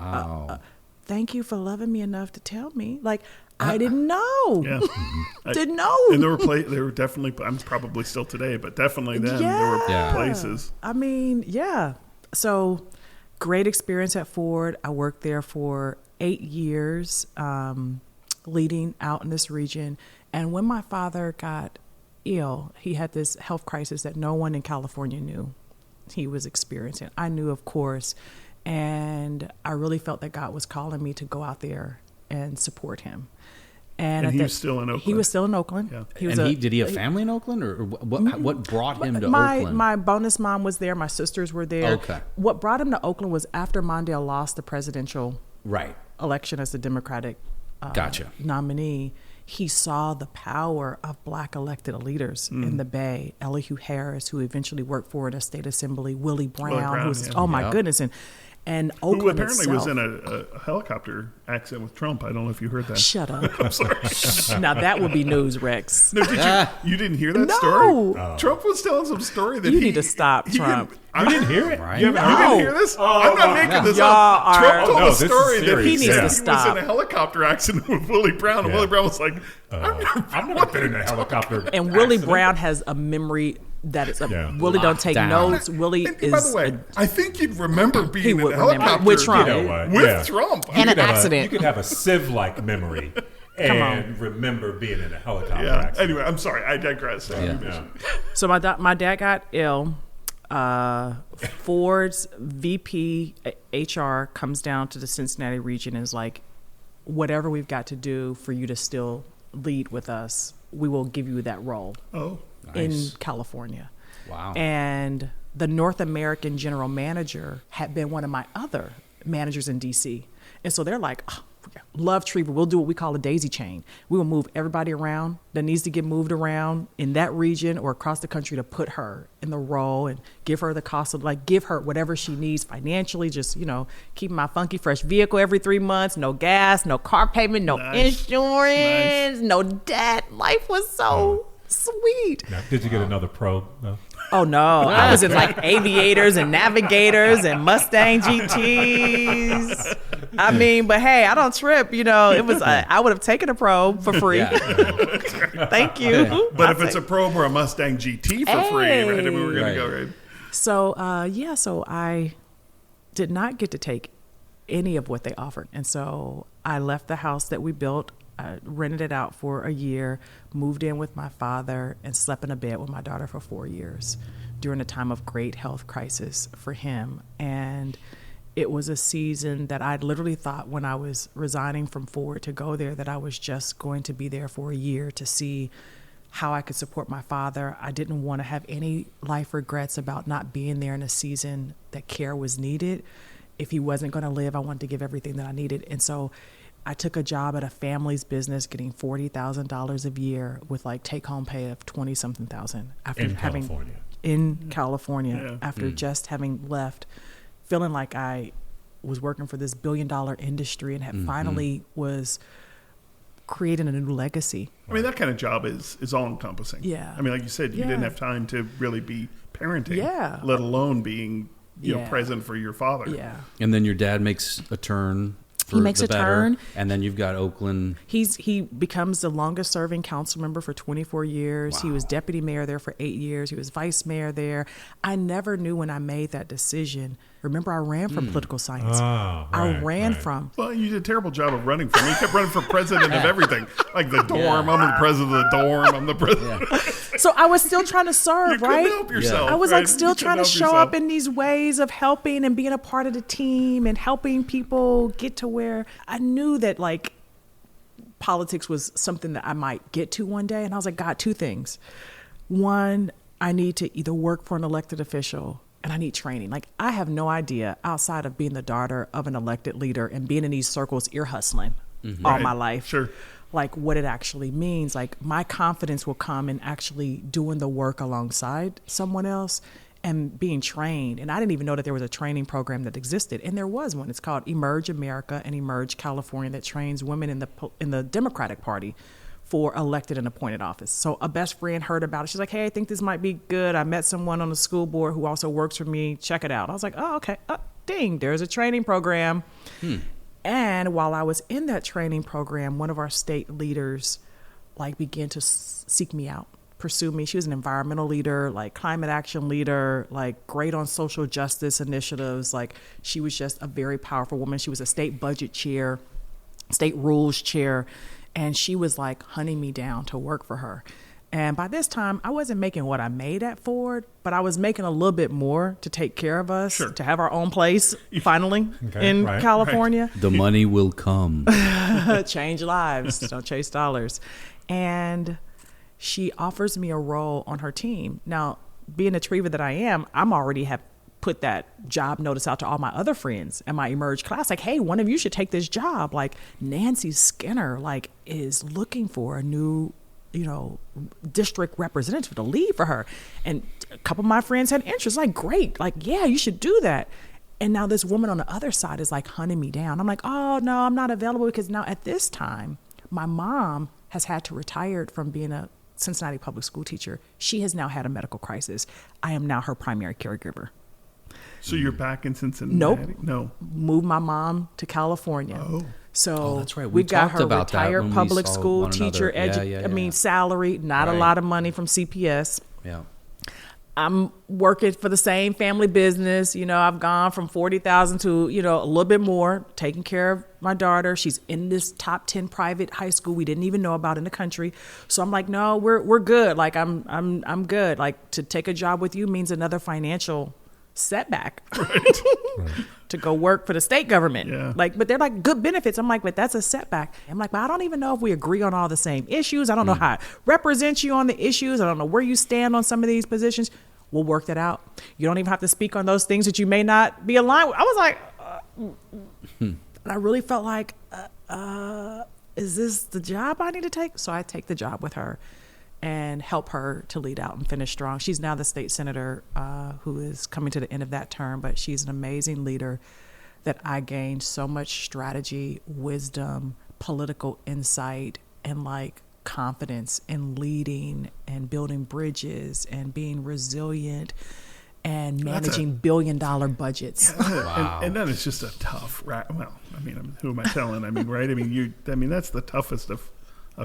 thank you for loving me enough to tell me. Like, I didn't know. Yeah. Didn't know. And there were definitely, I'm probably still today, but definitely then there were places. I mean, yeah. So great experience at Ford. I worked there for 8 years, leading out in this region. And when my father got ill, he had this health crisis that no one in California knew he was experiencing. I knew, of course, and I really felt that God was calling me to go out there and support him. And he was still in Oakland. He was still in Oakland. Yeah. Did he have family in Oakland, or what brought him to Oakland? My bonus mom was there. My sisters were there. Okay. What brought him to Oakland was after Mondale lost the presidential election as the Democratic nominee. He saw the power of Black elected leaders in the Bay. Elihu Harris, who eventually worked for the state assembly, Willie Brown, who was, oh my goodness, and Oakland who apparently itself, was in a helicopter accident with Trump. I don't know if you heard that. Shut up. I'm sorry. Now that would be news, Rex. No, you didn't hear that No. story? Trump was telling some story that You need to stop, Trump. You didn't hear it? Right? You didn't hear this? I'm not making this Y'all up. are- Trump told No, a this is story that serious. He needs to he was stop. in a helicopter accident with Willie Brown, and Willie Brown was like, I've never been in a helicopter. And Willie accident. Brown has a memory that is Yeah. Willie don't take down. notes. Willie and is by the way, I think you'd remember being He in would a remember. helicopter With Trump. You know what? with Yeah. Trump. And You an could have accident. you could have a Civ-like memory and remember being in a helicopter Yeah. accident. Anyway, I'm sorry. I digress. So my dad got ill. Ford's VP HR comes down to the Cincinnati region and is like, whatever we've got to do for you to still lead with us, we will give you that role Oh, in Nice. California. Wow. And the North American general manager had been one of my other managers in DC. And so they're like, oh, love Treva. We'll do what we call a daisy chain. We will move everybody around that needs to get moved around in that region or across the country to put her in the role and give her the cost of, like, give her whatever she needs financially. Just, you know, keep my funky fresh vehicle every 3 months, no gas, no car payment, no insurance, no debt. Life was so Sweet. Now, did you get another probe? No? Oh no, I was in like aviators and navigators and Mustang GTs. I mean, but hey, I don't trip. You know, it was I would have taken a probe for free. Thank you. But if it's a probe or a Mustang GT for free, right? I mean, we're gonna go right. So so I did not get to take any of what they offered, and so I left the house that we built. I rented it out for a year, moved in with my father, and slept in a bed with my daughter for 4 years during a time of great health crisis for him. And it was a season that I literally thought when I was resigning from Ford to go there that I was just going to be there for a year to see how I could support my father. I didn't want to have any life regrets about not being there in a season that care was needed. If he wasn't going to live, I wanted to give everything that I needed. And so I took a job at a family's business getting $40,000 a year with like take-home pay of 20-something thousand after California, after just having left, feeling like I was working for this billion-dollar industry and had finally was creating a new legacy. I mean, that kind of job is all-encompassing. Yeah. I mean, like you said, you didn't have time to really be parenting, let alone being you know, present for your father. Yeah. And then your dad makes a turn. He makes a turn. And then you've got Oakland. He becomes the longest serving council member for 24 years. Wow. He was deputy mayor there for 8 years. He was vice mayor there. I never knew when I made that decision. Remember, I ran from political science. I ran from. Well, you did a terrible job of running from. You kept running for president of everything. Like the dorm. I'm the president of the dorm. I'm the president. So I was still trying to serve, you right? couldn't help yourself. I was like still trying to show yourself. up in these ways of helping and being a part of the team and helping people get to where I knew that like politics was something that I might get to one day. And I was like, God, two things. One, I need to either work for an elected official and I need training. Like I have no idea outside of being the daughter of an elected leader and being in these circles ear hustling all my life. Sure. Like what it actually means. Like my confidence will come in actually doing the work alongside someone else and being trained. And I didn't even know that there was a training program that existed. And there was one. It's called Emerge America and Emerge California that trains women in the Democratic Party for elected and appointed office. So a best friend heard about it. She's like, hey, I think this might be good. I met someone on the school board who also works for me. Check it out. I was like, oh, okay. Ding, there's a training program. And while I was in that training program, one of our state leaders like began to seek me out, pursue me. She was an environmental leader, like climate action leader, like great on social justice initiatives. Like she was just a very powerful woman. She was a state budget chair, state rules chair. And she was like hunting me down to work for her. And by this time, I wasn't making what I made at Ford, but I was making a little bit more to take care of us, to have our own place finally in California. The money will come. Change lives, don't chase dollars. And she offers me a role on her team. Now, being a Treva that I am, I'm already have put that job notice out to all my other friends in my Emerge class. Like, hey, one of you should take this job. Like Nancy Skinner, like is looking for a new, district representative to lead for her. And a couple of my friends had interest. Like, great. Like, yeah, you should do that. And now this woman on the other side is like hunting me down. I'm like, oh no, I'm not available because now at this time, my mom has had to retire from being a Cincinnati public school teacher. She has now had a medical crisis. I am now her primary caregiver. So you're back in Cincinnati? Nope. No. Moved my mom to California. Oh. So that's right. We got talked her about retired public school teacher, salary, not a lot of money from CPS. Yeah. I'm working for the same family business. I've gone from 40,000 to, a little bit more, taking care of my daughter. She's in this top 10 private high school we didn't even know about in the country. So I'm like, no, we're good. Like I'm good. Like to take a job with you means another financial setback. Right. To go work for the state government. Yeah. But they're like good benefits. I'm like, but that's a setback. I'm like, but I don't even know if we agree on all the same issues. I don't know how I represent you on the issues. I don't know where you stand on some of these positions. We'll work that out. You don't even have to speak on those things that you may not be aligned with. I was like, and I really felt like, is this the job I need to take? So I take the job with her and help her to lead out and finish strong. She's now the state senator who is coming to the end of that term, but she's an amazing leader that I gained so much strategy, wisdom, political insight, and confidence in leading and building bridges and being resilient and managing billion-dollar budgets. Wow. And then it's just a tough, well, I mean, who am I telling? I mean, right? I mean, that's the toughest of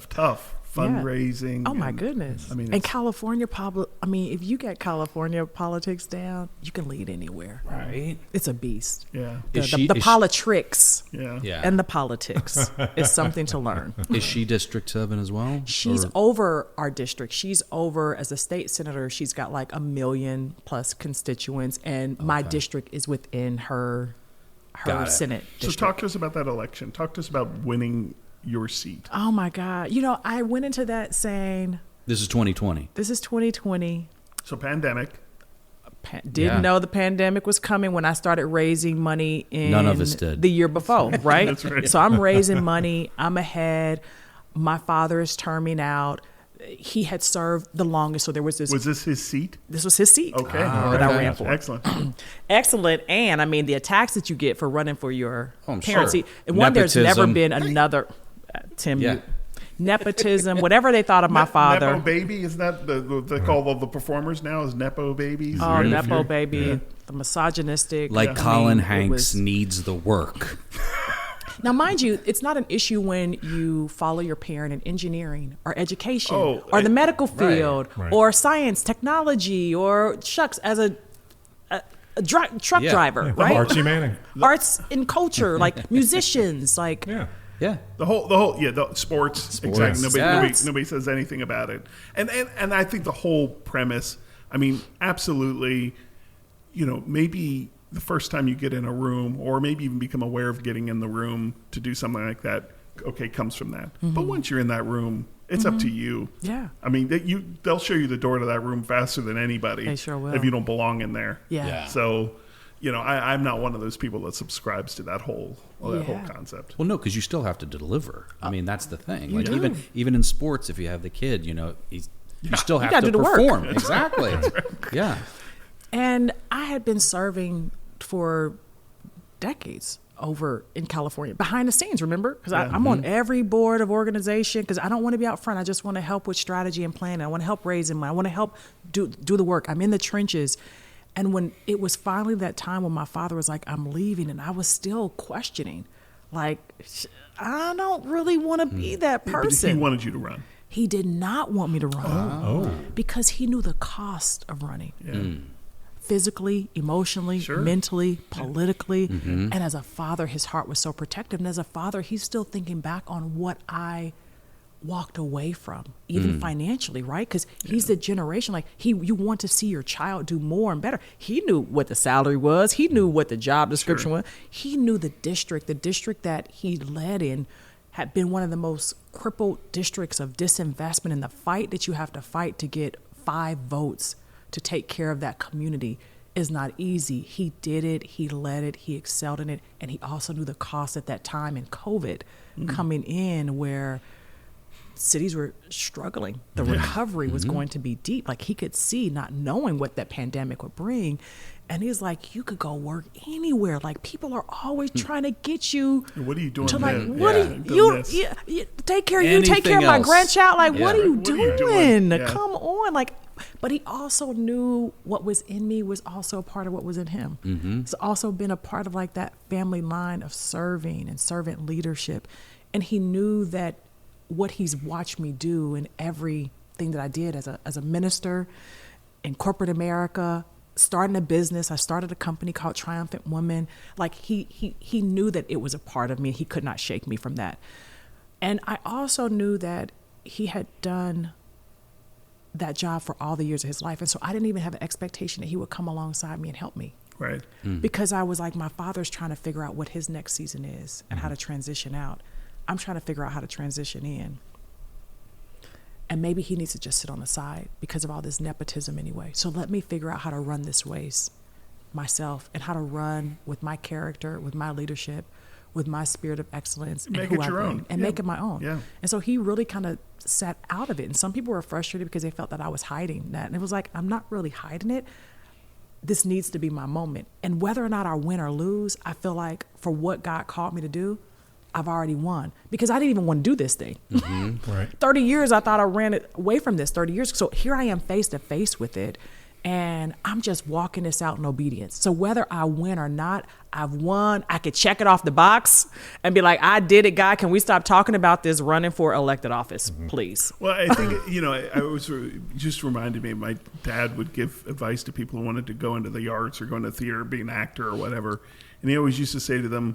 tough. Fundraising. Oh my goodness. I mean, and California, if you get California politics down, you can lead anywhere. Right. It's a beast. yeah. The politrics Yeah. Yeah. and the politics is something to learn. Is she District 7 as well? She's Or- over our district. She's over, as a state senator, she's got like 1 million plus constituents, and my district is within her Got it. Senate So district. talk to us about that election. Talk to us about winning your seat. Oh my God. I went into that saying, This is 2020. this is 2020. So pandemic. Didn't Yeah. know the pandemic was coming when I started raising money in None of us did. the year before, right? That's right. So I'm raising money. I'm ahead. My father is terming out. He had served the longest, so there was this. Was this his seat? This was his seat. Okay. that I ran for. Excellent. Excellent, and I mean the attacks that you get for running for your Oh, I'm parents. sure. And one, there's never Nepotism. been another Tim. Yeah. Nepotism, whatever they thought of my father. Nepo baby, isn't that they call all the performers now as Nepo babies? Oh, Right? Nepo baby, the misogynistic. Like I Colin mean, it Hanks was- needs the work. Now, mind you, it's not an issue when you follow your parent in engineering or education or the medical field right. or science, technology, or shucks, as a truck Yeah. driver, Yeah, right? Archie Manning. Arts and culture, like musicians, like Yeah. Yeah. The sports. Exactly. Yes. Nobody says anything about it. And I think the whole premise, I mean, absolutely, maybe the first time you get in a room, or maybe even become aware of getting in the room to do something like that, okay, comes from that. But once you're in that room, it's up to you. Yeah. I mean, they'll show you the door to that room faster than anybody. They sure will. If you don't belong in there. Yeah. Yeah. So, I'm not one of those people that subscribes to that whole Yeah. concept. Well, no, because you still have to deliver. I mean, that's the thing. Like do. even in sports, if you have the kid, you still have gotta to do the work. perform. Exactly. Yeah. And I had been serving for decades over in California, behind the scenes, remember? Because I'm on every board of organization, because I don't want to be out front. I just want to help with strategy and planning. I want to help raising money. I want to help do the work. I'm in the trenches. And when it was finally that time when my father was like, I'm leaving, and I was still questioning, like, I don't really want to be that But person. he wanted you to run. He did not want me to run because he knew the cost of running. Yeah. Physically, emotionally, Sure. mentally, politically. And as a father, his heart was so protective. And as a father, he's still thinking back on what I walked away from, even financially, right? Because he's the generation, like, you want to see your child do more and better. He knew what the salary was. He knew what the job description was. He knew the district that he led in had been one of the most crippled districts of disinvestment, and the fight that you have to fight to get 5 votes to take care of that community is not easy. He did it, he led it, he excelled in it, and he also knew the cost at that time in COVID coming in, where cities were struggling. The recovery was going to be deep. Like, he could see, not knowing what that pandemic would bring. And he's like, you could go work anywhere. Like, people are always trying to get you What are you doing to, like, then? what Yeah, are doing you, this. you take care of you, take care of Anything my else. grandchild. Like, what are Yeah. you What are you doing? doing? Yeah. Come on. Like, but he also knew what was in me was also a part of what was in him. It's also been a part of, like, that family line of serving and servant leadership. And he knew that what he's watched me do in everything that I did as a minister in corporate America, starting a business. I started a company called Triumphant Woman. Like, he knew that it was a part of me. He could not shake me from that. And I also knew that he had done that job for all the years of his life. And so I didn't even have an expectation that he would come alongside me and help me. Right. Because I was like, my father's trying to figure out what his next season is and how to transition out. I'm trying to figure out how to transition in. And maybe he needs to just sit on the side because of all this nepotism anyway. So let me figure out how to run this race myself, and how to run with my character, with my leadership, with my spirit of excellence, and Make who it I your bring, own. and Yeah. make it my own. Yeah. And so he really kind of sat out of it. And some people were frustrated because they felt that I was hiding that. And it was like, I'm not really hiding it. This needs to be my moment. And whether or not I win or lose, I feel like for what God called me to do, I've already won, because I didn't even want to do this thing. Right. 30 years, I thought I ran it away from this 30 years. So here I am face to face with it. And I'm just walking this out in obedience. So whether I win or not, I've won. I could check it off the box and be like, I did it, God. Can we stop talking about this running for elected office, please? Well, I think, I was just reminded me, my dad would give advice to people who wanted to go into the arts or go into theater, be an actor or whatever. And he always used to say to them,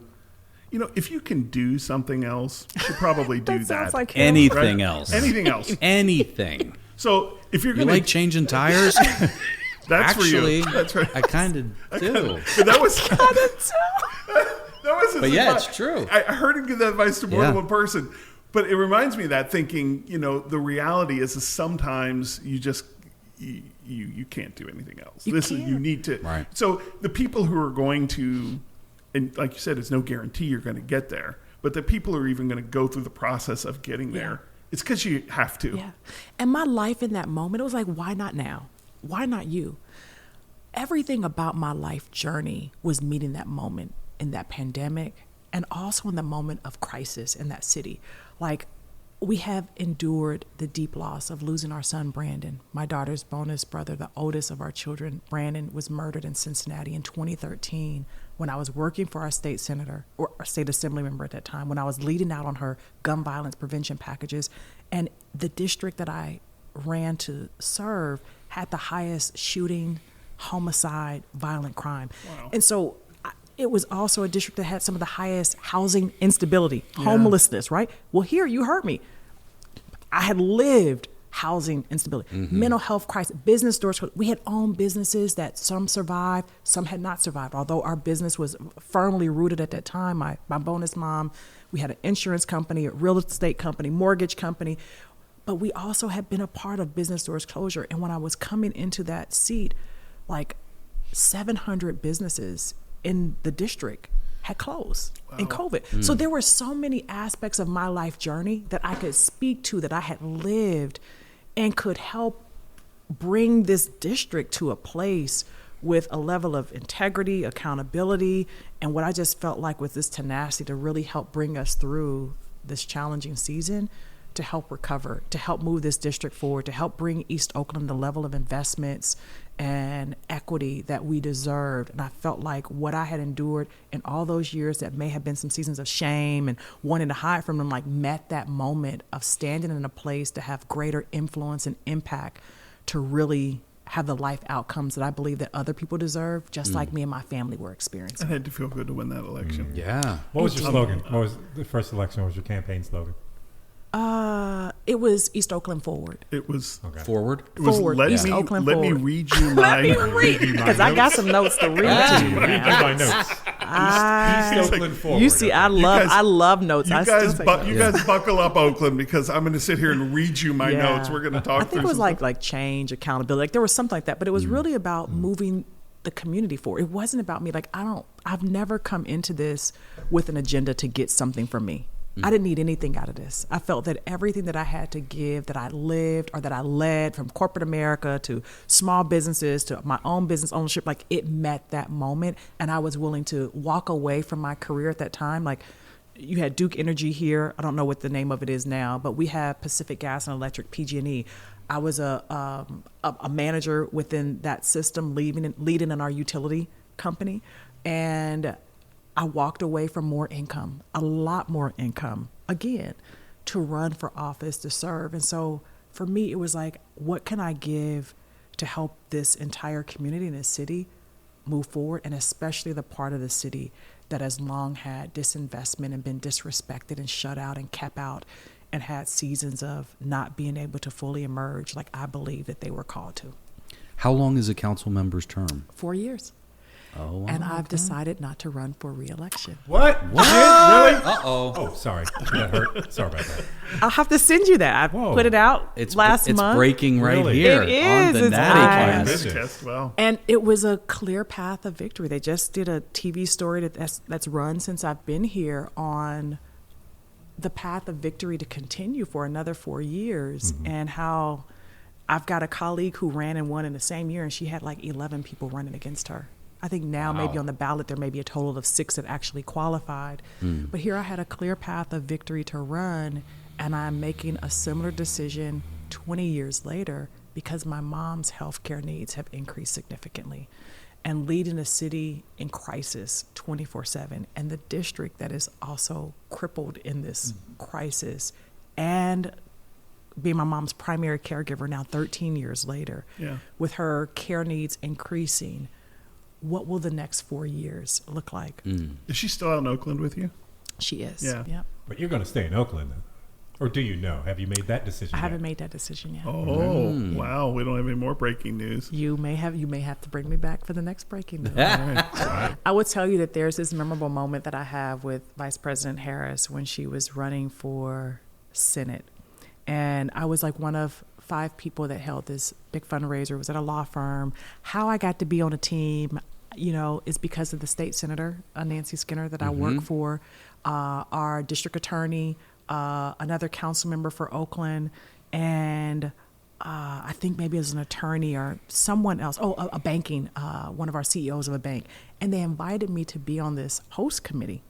if you can do something else, you should probably do that. Sounds like him. Anything Right? else. Anything else. Anything. So if you're You going like changing tires? that's Actually, for you. That's right. I kind of do. But that was his But yeah, advice. it's true. I heard him give that advice to more than Yeah. one person. But it reminds me of that, thinking, the reality is sometimes you just you can't do anything else. You can't. need to. Right. So the people who are going to, and like you said, it's no guarantee you're going to get there. But the people who are even going to go through the process of getting there, it's because you have to. Yeah. And my life in that moment, it was like, why not now? Why not you? Everything about my life journey was meeting that moment in that pandemic, and also in the moment of crisis in that city. Like, we have endured the deep loss of losing our son, Brandon, my daughter's bonus brother, the oldest of our children. Brandon was murdered in Cincinnati in 2013 when I was working for our state senator, or our state assembly member at that time, when I was leading out on her gun violence prevention packages. And the district that I ran to serve had the highest shooting, homicide, violent crime. Wow. And so it was also a district that had some of the highest housing instability, homelessness, right? Well, here, you heard me. I had lived housing instability, mental health crisis, business doors. We had owned businesses that some survived, some had not survived. Although our business was firmly rooted at that time, my bonus mom, we had an insurance company, a real estate company, mortgage company, but we also had been a part of business doors closure. And when I was coming into that seat, like 700 businesses in the district had closed in COVID. So there were so many aspects of my life journey that I could speak to, that I had lived, and could help bring this district to a place with a level of integrity, accountability, and what I just felt like with this tenacity to really help bring us through this challenging season, to help recover, to help move this district forward, to help bring East Oakland the level of investments and equity that we deserved. And I felt like what I had endured in all those years that may have been some seasons of shame and wanting to hide from them, like, met that moment of standing in a place to have greater influence and impact, to really have the life outcomes that I believe that other people deserve, just like me and my family were experiencing. I had to feel good to win that election. Yeah. What was your slogan? What was the first election? What was your campaign slogan? It was East Oakland Forward. It was. Okay. Forward. It was Forward. let East me Oakland let me forward. read you my Because I got some notes to read to you. Read now. my notes. East Oakland forward. You see, I love notes. You I guys, still take notes. you guys buckle up, Oakland, because I'm going to sit here and read you my Yeah. notes. We're going to talk. I think through it was some like change, accountability. Like there was something like that, but it was really about moving the community forward. It wasn't about me. Like I've never come into this with an agenda to get something from me. I didn't need anything out of this. I felt that everything that I had to give, that I lived or that I led, from corporate America to small businesses to my own business ownership, like it met that moment. And I was willing to walk away from my career at that time. Like you had Duke Energy here. I don't know what the name of it is now, but we have Pacific Gas and Electric, PG&E. I was a manager within that system, leading in our utility company. And I walked away from more income, a lot more income, again, to run for office, to serve. And so for me, it was like, what can I give to help this entire community in this city move forward, and especially the part of the city that has long had disinvestment and been disrespected and shut out and kept out and had seasons of not being able to fully emerge like I believe that they were called to. How long is a council member's term? 4 years. Oh, wow. And I've decided not to run for re-election. What? You did? Really? Uh-oh. Oh, sorry. That hurt. Sorry about that. I'll have to send you that. I Whoa. put it out last month. It's breaking right Really? here It on is. the It's Natty I- Cast. This test. Wow. And it was a clear path of victory. They just did a TV story that's run since I've been here on the path of victory to continue for another 4 years, and how I've got a colleague who ran and won in the same year, and she had like 11 people running against her. I think now maybe on the ballot there may be a total of 6 that actually qualified. But here I had a clear path of victory to run, and I'm making a similar decision 20 years later because my mom's healthcare needs have increased significantly. And leading a city in crisis 24/7, and the district that is also crippled in this crisis, and being my mom's primary caregiver now 13 years later, with her care needs increasing, what will the next 4 years look like? Is she still out in Oakland with you? She is. Yeah. Yep. But you're going to stay in Oakland, or do you know? Have you made that decision I yet? haven't made that decision yet. Oh, wow. We don't have any more breaking news. You may have to bring me back for the next breaking news. I would tell you that there's this memorable moment that I have with Vice President Harris when she was running for Senate. And I was like one of 5 people that held this big fundraiser. It was at a law firm. How I got to be on a team, is because of the state senator, Nancy Skinner, that I work for, our district attorney, another council member for Oakland, and I think maybe as an attorney or someone else. A banking, one of our CEOs of a bank. And they invited me to be on this host committee.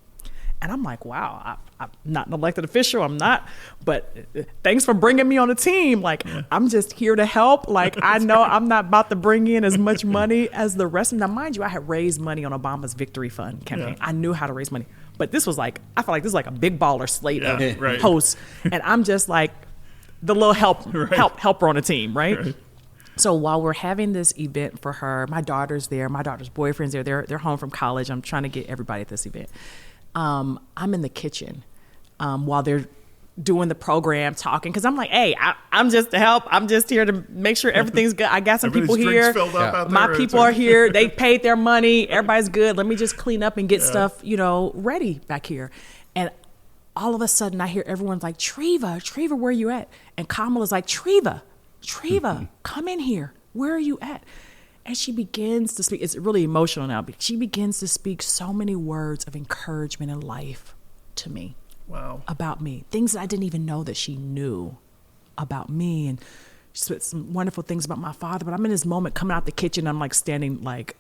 And I'm like, wow, I'm not an elected official. I'm not, but thanks for bringing me on the team. Like, I'm just here to help. Like, I know I'm not about to bring in as much money as the rest of them. Now, mind you, I had raised money on Obama's Victory Fund campaign. I knew how to raise money. But this was like, I felt like this was like a big baller slate of hosts. And I'm just like the little helper on the team, right? So while we're having this event for her, my daughter's there, my daughter's boyfriend's there, they're home from college. I'm trying to get everybody at this event. I'm in the kitchen while they're doing the program, talking, because I'm like, hey, I'm just to help. I'm just here to make sure everything's good. I got some people here. My people are here. They paid their money. Everybody's good. Let me just clean up and get stuff, ready back here. And all of a sudden, I hear everyone's like, Treva, where are you at? And Kamala's like, Treva, come in here. Where are you at? And she begins to speak. It's really emotional now. But she begins to speak so many words of encouragement and life to me. Wow. About me. Things that I didn't even know that she knew about me. And she said some wonderful things about my father. But I'm in this moment coming out the kitchen. I'm like standing like.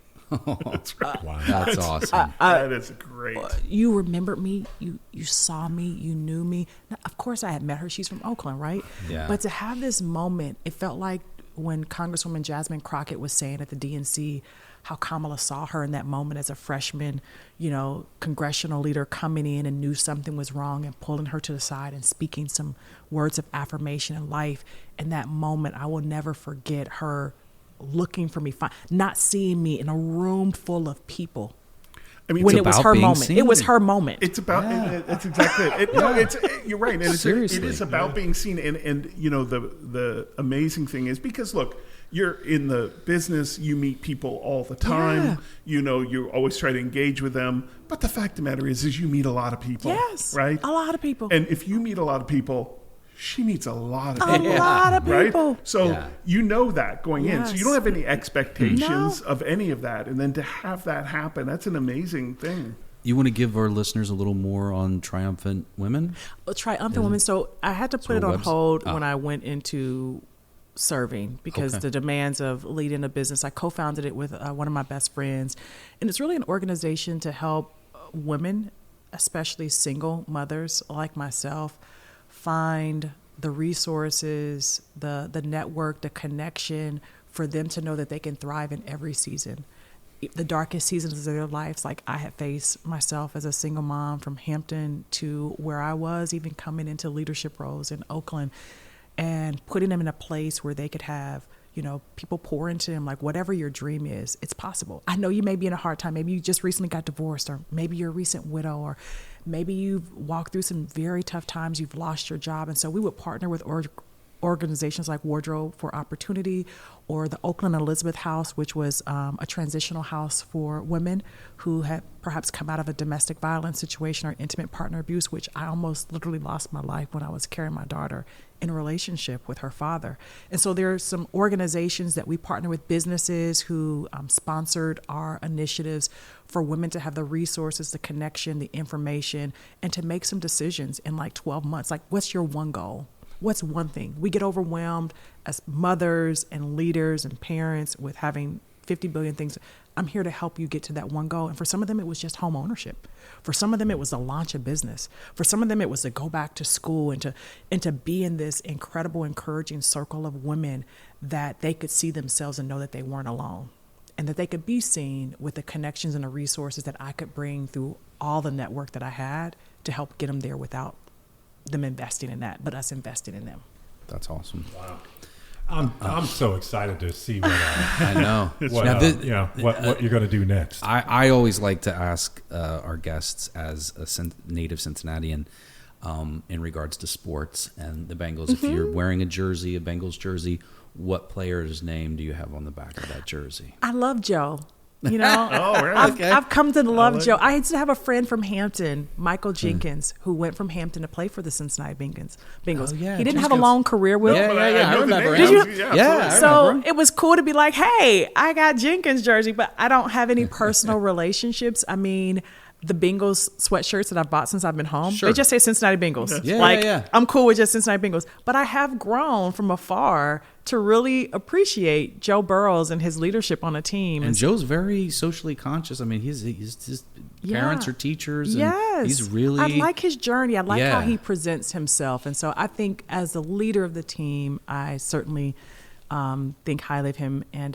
That's right. Wow. That's awesome. That is great. You remembered me. You saw me. You knew me. Now, of course, I had met her. She's from Oakland, right? Yeah. But to have this moment, it felt like when Congresswoman Jasmine Crockett was saying at the DNC how Kamala saw her in that moment as a freshman, congressional leader coming in and knew something was wrong and pulling her to the side and speaking some words of affirmation and life. In that moment, I will never forget her looking for me, not seeing me in a room full of people. I mean, when it was her moment. Seen. It was her moment. It's about, it's exactly it. You're right. And it is about being seen. And the amazing thing is, because look, you're in the business, you meet people all the time, you always try to engage with them. But the fact of the matter is you meet a lot of people. Yes. Right? A lot of people. And if you meet a lot of people, she meets a lot of people. A lot of people. Right? So you know that going in. So you don't have any expectations of any of that. And then to have that happen, that's an amazing thing. You want to give our listeners a little more on Triumphant Women? Triumphant Women. So I had to put it on hold when I went into serving because the demands of leading a business. I co-founded it with one of my best friends. And it's really an organization to help women, especially single mothers like myself, find the resources, the network, the connection for them to know that they can thrive in every season. The darkest seasons of their lives, like I had faced myself as a single mom from Hampton to where I was, even coming into leadership roles in Oakland, and putting them in a place where they could have, people pour into them, like whatever your dream is, it's possible. I know you may be in a hard time. Maybe you just recently got divorced, or maybe you're a recent widow, or maybe you've walked through some very tough times, you've lost your job. And so we would partner with organizations like Wardrobe for Opportunity, or the Oakland Elizabeth House, which was a transitional house for women who had perhaps come out of a domestic violence situation or intimate partner abuse, which I almost literally lost my life when I was carrying my daughter in a relationship with her father. And so there are some organizations that we partner with, businesses who sponsored our initiatives for women to have the resources, the connection, the information, and to make some decisions in like 12 months. Like, what's your one goal? What's one thing? We get overwhelmed as mothers and leaders and parents with having 50 billion things. I'm here to help you get to that one goal. And for some of them, it was just home ownership. For some of them, it was to launch a business. For some of them, it was to go back to school and to be in this incredible, encouraging circle of women that they could see themselves and know that they weren't alone, and that they could be seen with the connections and the resources that I could bring through all the network that I had to help get them there without them investing in that, but us investing in them. That's awesome. Wow. I'm so excited to see what I know. what you're going to do next. I always like to ask our guests as a native Cincinnatian in regards to sports and the Bengals. If you're wearing a Bengals jersey, what player's name do you have on the back of that jersey? I love Joe. You know, Oh, really? I've come to love Joe. I used to have a friend from Hampton, Michael Jenkins, who went from Hampton to play for the Cincinnati Bengals. Oh, yeah, He didn't have a long career with. Yeah, I know the remember name. him. Did you? Yeah, So it was cool to be like, hey, I got Jenkins jersey, but I don't have any personal relationships. I mean, the Bengals sweatshirts that I've bought since I've been home, Sure. they just say Cincinnati Bengals. Yeah. I'm cool with just Cincinnati Bengals. But I have grown from afar to really appreciate Joe Burrows and his leadership on a team. And Joe's very socially conscious. I mean, his parents are teachers. And Yes. he's really. I like his journey. I like how Yeah. he presents himself. And so I think as the leader of the team, I certainly think highly of him. And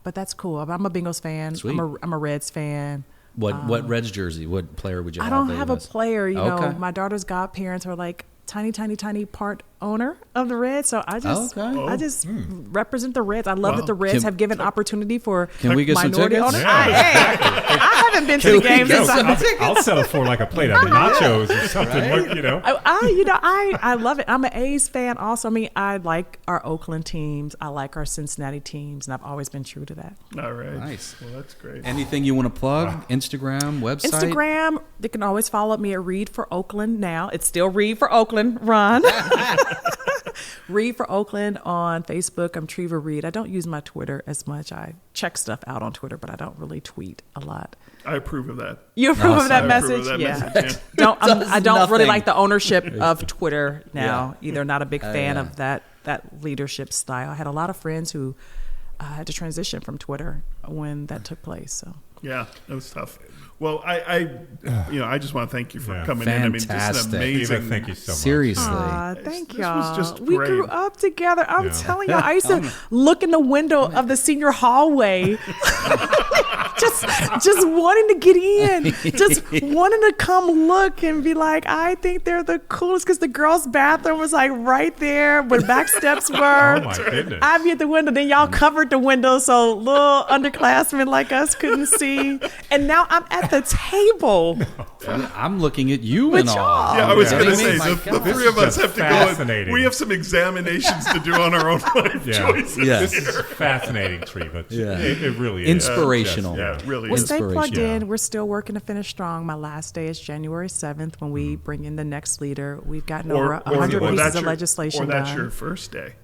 but that's cool. I'm a Bengals fan. Sweet. I'm a Reds fan. What Reds jersey? What player would you I have? don't that have you a player. You know, Okay. my daughter's godparents are like tiny part owner of the Reds. So I just I just represent the Reds. I love that the Reds have given opportunity for Can we get some minority tickets? owners. Yeah. I haven't been to the games since I'll settle for like a plate of nachos or something. Like, you know. I love it. I'm an A's fan also. I mean, I like our Oakland teams. I like our Cincinnati teams, and I've always been true to that. All right. Nice. Well, that's great. Anything you want to plug? Instagram, website? Instagram, they can always follow me at Reid for Oakland now. It's still Reid for Oakland. Run. Reid for Oakland on Facebook. I'm Treva Reid. I don't use my Twitter as much. I check stuff out on Twitter, but I don't really tweet a lot. I approve of that. You approve of that I message? approve of that Yeah. message, yeah. I don't really nothing. like the ownership of Twitter now. Either not a big fan yeah. of that leadership style. I had a lot of friends who had to transition from Twitter when that took place. So Yeah, that was tough. Well, I just want to thank you for coming in. I mean, just an Fantastic. amazing. Eva, thank you so much. Seriously. thank This y'all. was just We great. grew up together. I'm Yeah. telling y'all, I used to look in the window of the senior hallway, just wanting to get in, just wanting to come look and be like, I think they're the coolest, because the girls' bathroom was like right there where the back steps were. Oh my goodness. I'd be at the window, then y'all covered the window so little underclassmen like us couldn't see. And now I'm at the table. I'm looking at you With and all. y'all. Yeah, I was Yeah. going to Kidding me? say, My the God. three of us This is have to go. fascinating. We have some examinations to do on our own life Yeah. choices. Yeah. This is fascinating, Treva. Yeah. It really is. Inspirational. Yeah, it really Well, is. stay plugged Yeah. in. We're still working to finish strong. My last day is January 7th when we bring in the next leader. We've gotten over 100 pieces that's of your- legislation Or that's done. your first day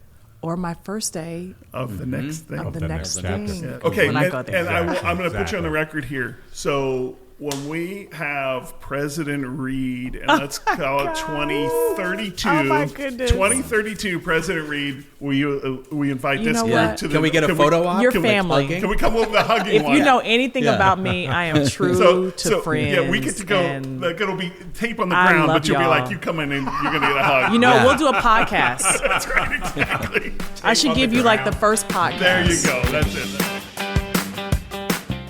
Or my first day of the next thing. of the the next next chapter. thing. Yeah. Okay, when I go there. and I'm going to put you on the Exactly. record here. So when we have President Reid, and let's call it 2032. Oh, my goodness. 2032, President Reid, will you invite You this know group what? to the? Can we get a can photo op? Your Can we family. plug in? Can we come up with a hugging If one? you know anything Yeah. about me, I am true to friends. Yeah, we get to go. and Like, it'll be tape on the I ground, love but you'll be y'all. like, you come in and you're gonna get a hug. You know, Yeah. we'll do a podcast. That's right, exactly. I should on give the you like the ground. first podcast. There you go. That's it.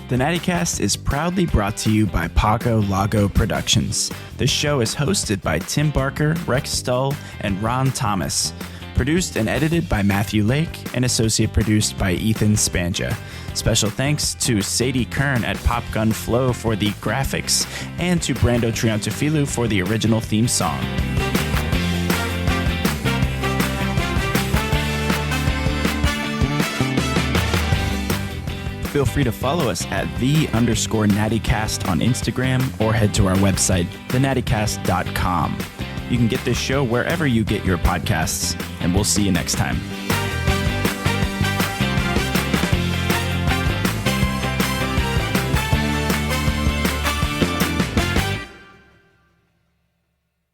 The NattyCast is proudly brought to you by Paco Lago Productions. The show is hosted by Tim Barker, Rex Stull, and Ron Thomas. Produced and edited by Matthew Lake and associate produced by Ethan Spanja. Special thanks to Sadie Kern at Pop Gun Flow for the graphics and to Brando Triantafilu for the original theme song. Feel free to follow us at _NattyCast on Instagram or head to our website, thenattycast.com. You can get this show wherever you get your podcasts, and we'll see you next time.